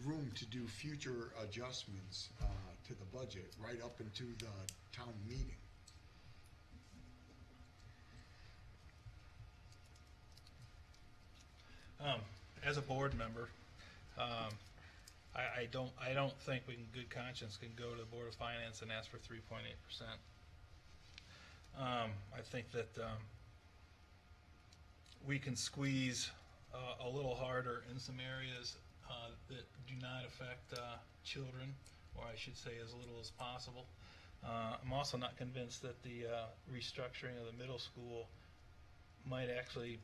room to do future adjustments to the budget right up into the town meeting. as a board member, I don't think we can, good conscience, can go to the Board of Finance and ask for 3.8%. I think that we can squeeze a little harder in some areas that do not affect children, or I should say as little as possible. I'm also not convinced that the restructuring of the middle school might actually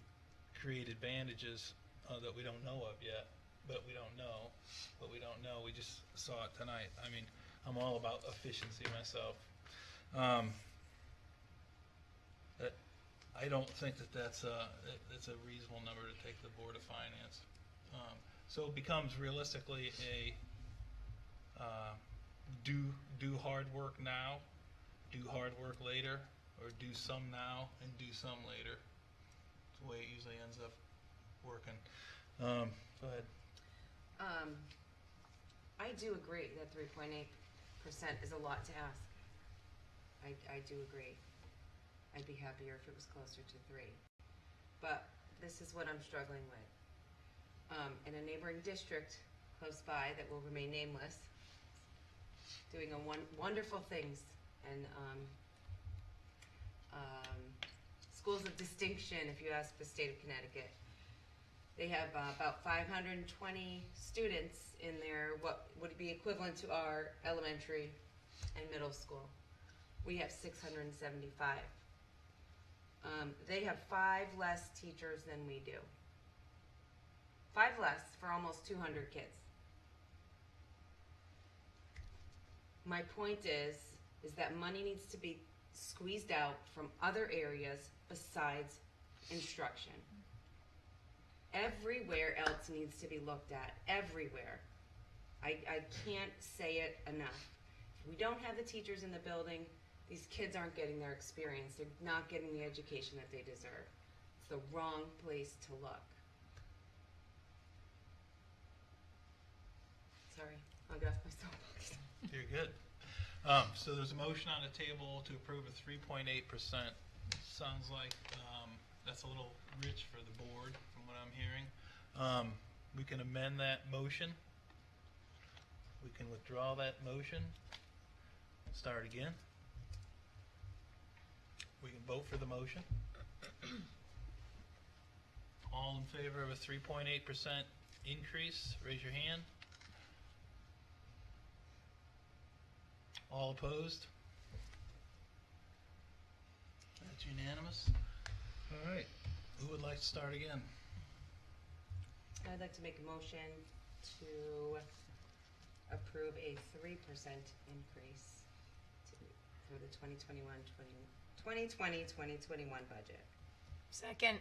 create advantages that we don't know of yet, but we don't know. We just saw it tonight. I mean, I'm all about efficiency myself. I don't think that that's a reasonable number to take to the Board of Finance. So it becomes realistically a do hard work now, do hard work later, or do some now and do some later. It's the way it usually ends up working. Go ahead. I do agree that 3.8% is a lot to ask. I do agree. I'd be happier if it was closer to 3. But this is what I'm struggling with. In a neighboring district close by that will remain nameless, doing wonderful things, and schools of distinction, if you ask the state of Connecticut. They have about 520 students in their, what would be equivalent to our elementary and middle school. We have 675. They have 5 less teachers than we do. 5 less for almost 200 kids. My point is that money needs to be squeezed out from other areas besides instruction. Everywhere else needs to be looked at, everywhere. I can't say it enough. If we don't have the teachers in the building, these kids aren't getting their experience. They're not getting the education that they deserve. It's the wrong place to look. Sorry, I'll get off my soapbox. You're good. So there's a motion on the table to approve a 3.8%. Sounds like that's a little rich for the board from what I'm hearing. We can amend that motion. We can withdraw that motion. Start again. We can vote for the motion. All in favor of a 3.8% increase, raise your hand. All opposed? That's unanimous. All right. Who would like to start again? I'd like to make a motion to approve a 3% increase for the 2020-2021 budget. Second.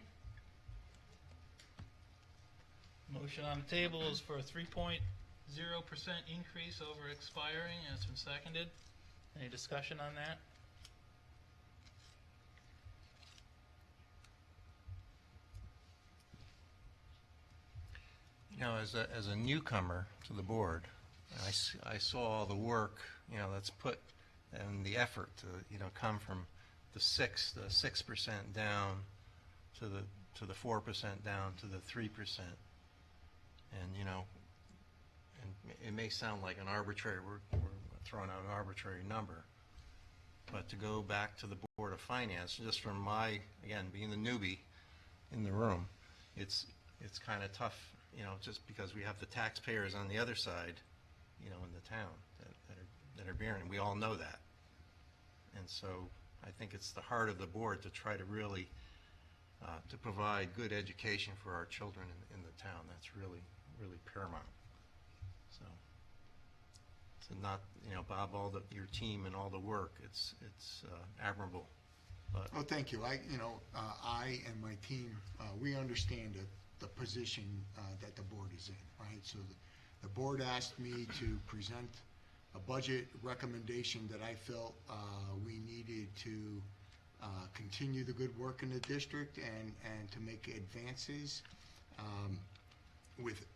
Motion on the table is for a 3.0% increase over expiring, and it's been seconded. Any discussion on that? You know, as a newcomer to the board, I saw all the work, you know, that's put and the effort to, you know, come from the 6% down to the 4% down to the 3%. And, you know, and it may sound like an arbitrary, we're throwing out an arbitrary number, but to go back to the Board of Finance, just from my, again, being the newbie in the room, it's kind of tough, you know, just because we have the taxpayers on the other side, you know, in the town that are bearing, and we all know that. And so I think it's the heart of the board to try to really to provide good education for our children in the town. That's really paramount. So to not, you know, Bob, your team and all the work, it's admirable. But Oh, thank you. I and my team, we understand the position that the board is in, right? So the board asked me to present a budget recommendation that I felt we needed to continue the good work in the district and to make advances with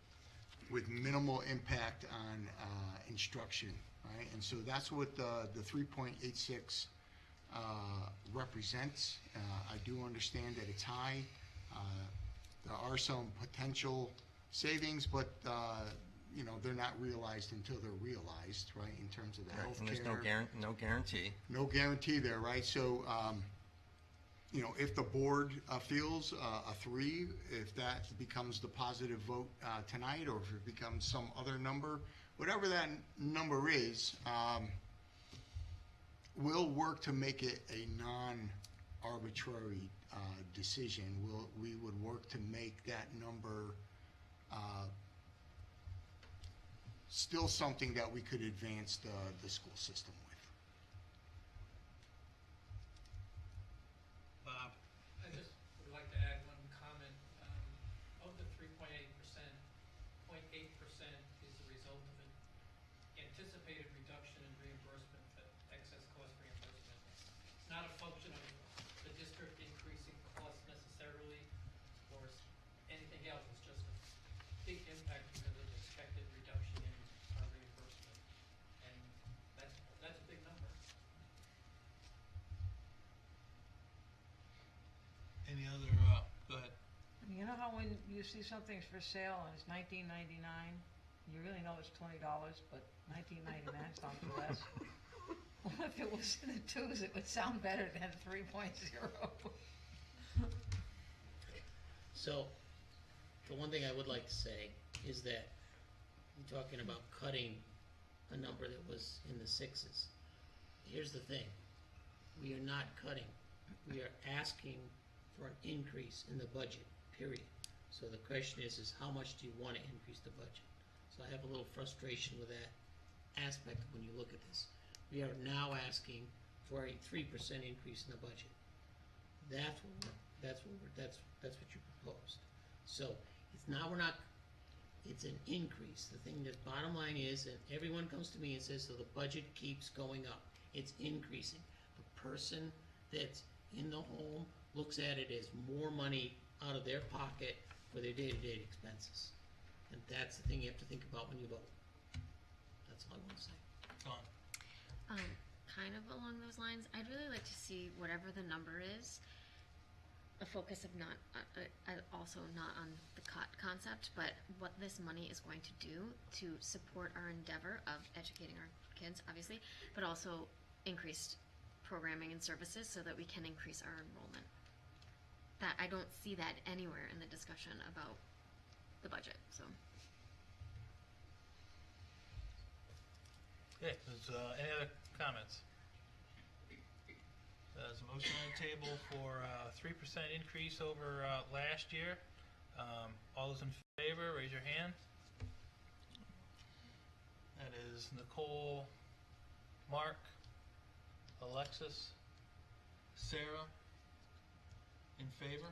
minimal impact on instruction, right? And so that's what the 3.86 represents. I do understand that it's high. There are some potential savings, but, you know, they're not realized until they're realized, right, in terms of the Right, healthcare. and there's no guarantee. No guarantee there, right? So, you know, if the board feels a 3, if that becomes the positive vote tonight, or if it becomes some other number, whatever that number is, we'll work to make it a non-arbitrary decision. We would work to make that number still something that we could advance the school system with. Bob? I just would like to add one comment. Of the 3.8%, 0.8% is the result of an anticipated reduction in reimbursement, excess cost reimbursement. It's not a function of the district increasing costs necessarily or anything else. It's just a big impact because of the expected reduction in our reimbursement. And that's a big number. Any other, go ahead. You know how when you see something's for sale and it's $19.99, you really know it's $20, but $19.99 sounds less. Well, if it was in the twos, it would sound better than 3.0. So, the one thing I would like to say is that you're talking about cutting a number that was in the 6s. Here's the thing, we are not cutting, we are asking for an increase in the budget, period. So the question is how much do you want to increase the budget? So I have a little frustration with that aspect when you look at this. We are now asking for a 3% increase in the budget. That's what you proposed. So it's an increase. The thing that bottom line is, and everyone comes to me and says, so the budget keeps going up. It's increasing. The person that's in the home looks at it as more money out of their pocket for their day-to-day expenses. And that's the thing you have to think about when you vote. That's all I want to say. Go on. Kind of along those lines, I'd really like to see whatever the number is, a focus of not, also not on the cut concept, but what this money is going to do to support our endeavor of educating our kids, obviously, but also increased programming and services so that we can increase our enrollment. That I don't see that anywhere in the discussion about the budget, so. Okay, there's, any other comments? There's a motion on the table for 3% increase over last year. All those in favor, raise your hand. That is Nicole, Mark, Alexis, Sarah, in favor.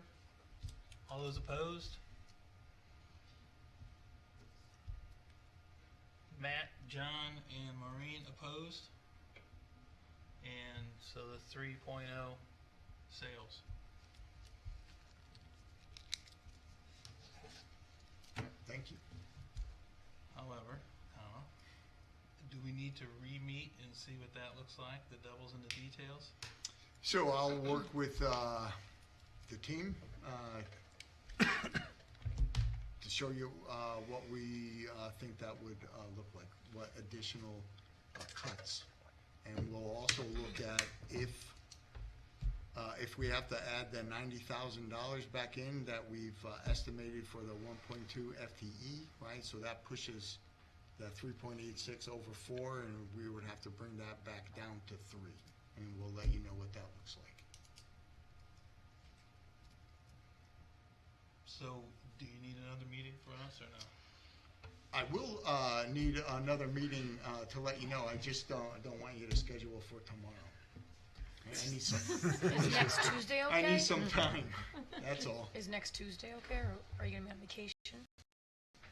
All those opposed? Matt, John, and Maureen opposed. And so the 3.0 sales. Thank you. However, do we need to re-meet and see what that looks like? The devil's in the details? So I'll work with the team to show you what we think that would look like, what additional cuts. And we'll also look at if we have to add the $90,000 back in that we've estimated for the 1.2 FTE, right? So that pushes the 3.86 over 4, and we would have to bring that back down to 3. And we'll let you know what that looks like. So, do you need another meeting for us or no? I will need another meeting to let you know. I just don't want you to schedule for tomorrow. I need some. Is next Tuesday okay? I need some time. That's all. Is next Tuesday okay, or are you gonna be on vacation?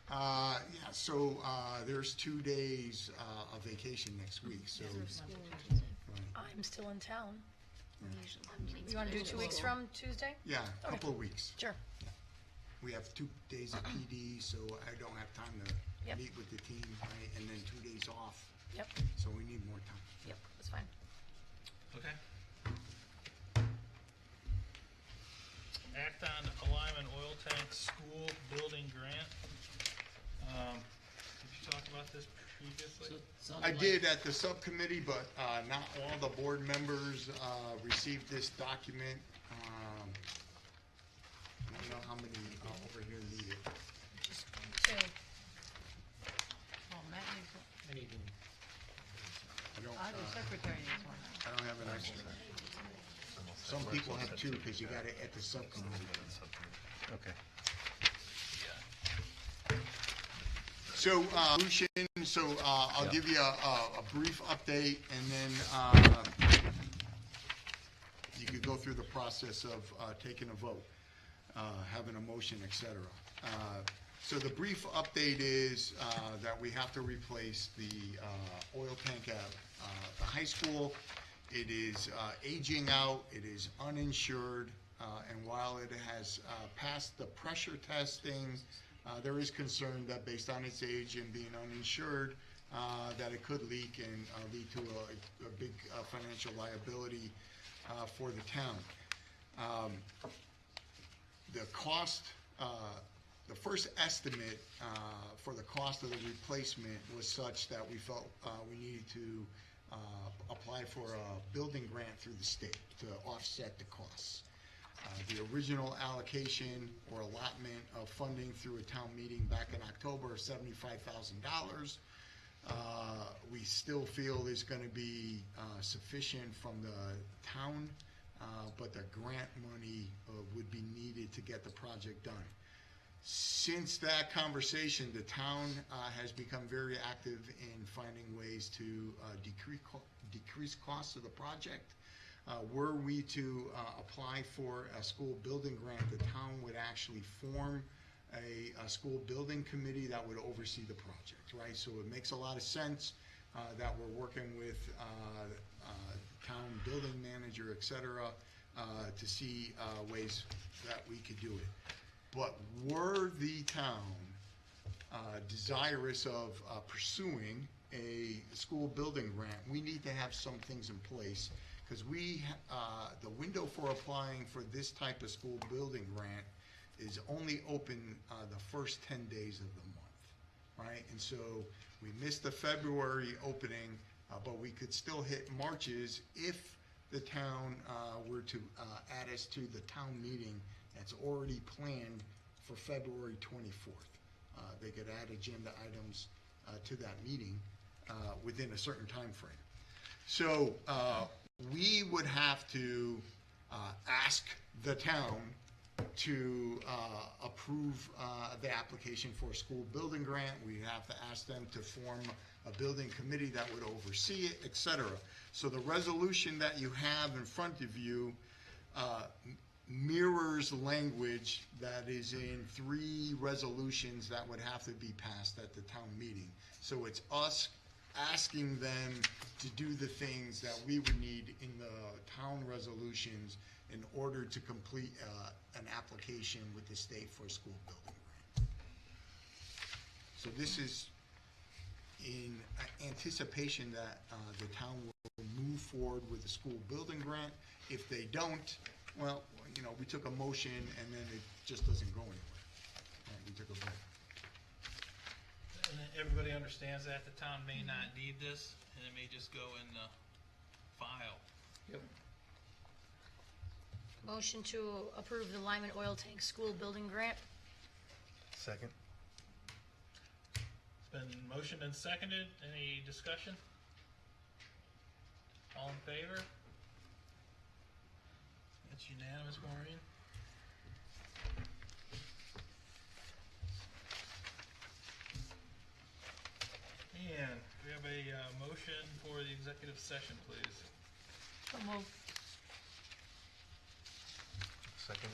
Yeah. So there's 2 days of vacation next week. So. Right. I'm still in town. Usually, You want to do 2 weeks from Tuesday? Yeah, a Okay. couple of weeks. Sure. We have 2 days of PD, so I don't have time to Yep. meet with the team, right? And then 2 days off. Yep. So we need more time. Yep, that's fine. Okay. act on Alignment Oil Tank School Building Grant. Did you talk about this previously? I did at the subcommittee, but not all the board members received this document. I don't know how many over here need it. Just two. Oh, Matt needs one. I need one. The secretary needs one. I don't have an extra. Some people have two because you got it at the subcommittee. Okay. So, I'll give you a brief update, and then you could go through the process of taking a vote, having a motion, etc. So the brief update is that we have to replace the oil tank at the high school. It is aging out, it is uninsured, and while it has passed the pressure testing, there is concern that based on its age and being uninsured, that it could leak and lead to a big financial liability for the town. The cost, the first estimate for the cost of the replacement was such that we felt we needed to apply for a building grant through the state to offset the costs. The original allocation or allotment of funding through a town meeting back in October of $75,000, we still feel is going to be sufficient from the town, but the grant money would be needed to get the project done. Since that conversation, the town has become very active in finding ways to decrease costs of the project. Were we to apply for a school building grant, the town would actually form a school building committee that would oversee the project, right? So it makes a lot of sense that we're working with town building manager, et cetera, to see ways that we could do it. But were the town desirous of pursuing a school building grant, we need to have some things in place, because the window for applying for this type of school building grant is only open the first 10 days of the month, right? And so we missed the February opening, but we could still hit Marches if the town were to add us to the town meeting that's already planned for February 24th. They could add agenda items to that meeting within a certain time frame. So we would have to ask the town to approve the application for a school building grant. We'd have to ask them to form a building committee that would oversee it, et cetera. So the resolution that you have in front of you mirrors language that is in 3 resolutions that would have to be passed at the town meeting. So it's us asking them to do the things that we would need in the town resolutions in order to complete an application with the state for a school building grant. So this is in anticipation that the town will move forward with the school building grant. If they don't, well, you know, we took a motion and then it just doesn't go anywhere. Right, we took a vote. And everybody understands that the town may not need this, and it may just go in the file. Yep. Motion to approve the Lyman Oil Tank School Building Grant. Second. It's been motioned and seconded. Any discussion? All in favor? It's unanimous, Maureen. And we have a motion for the executive session, please. So moved. Second.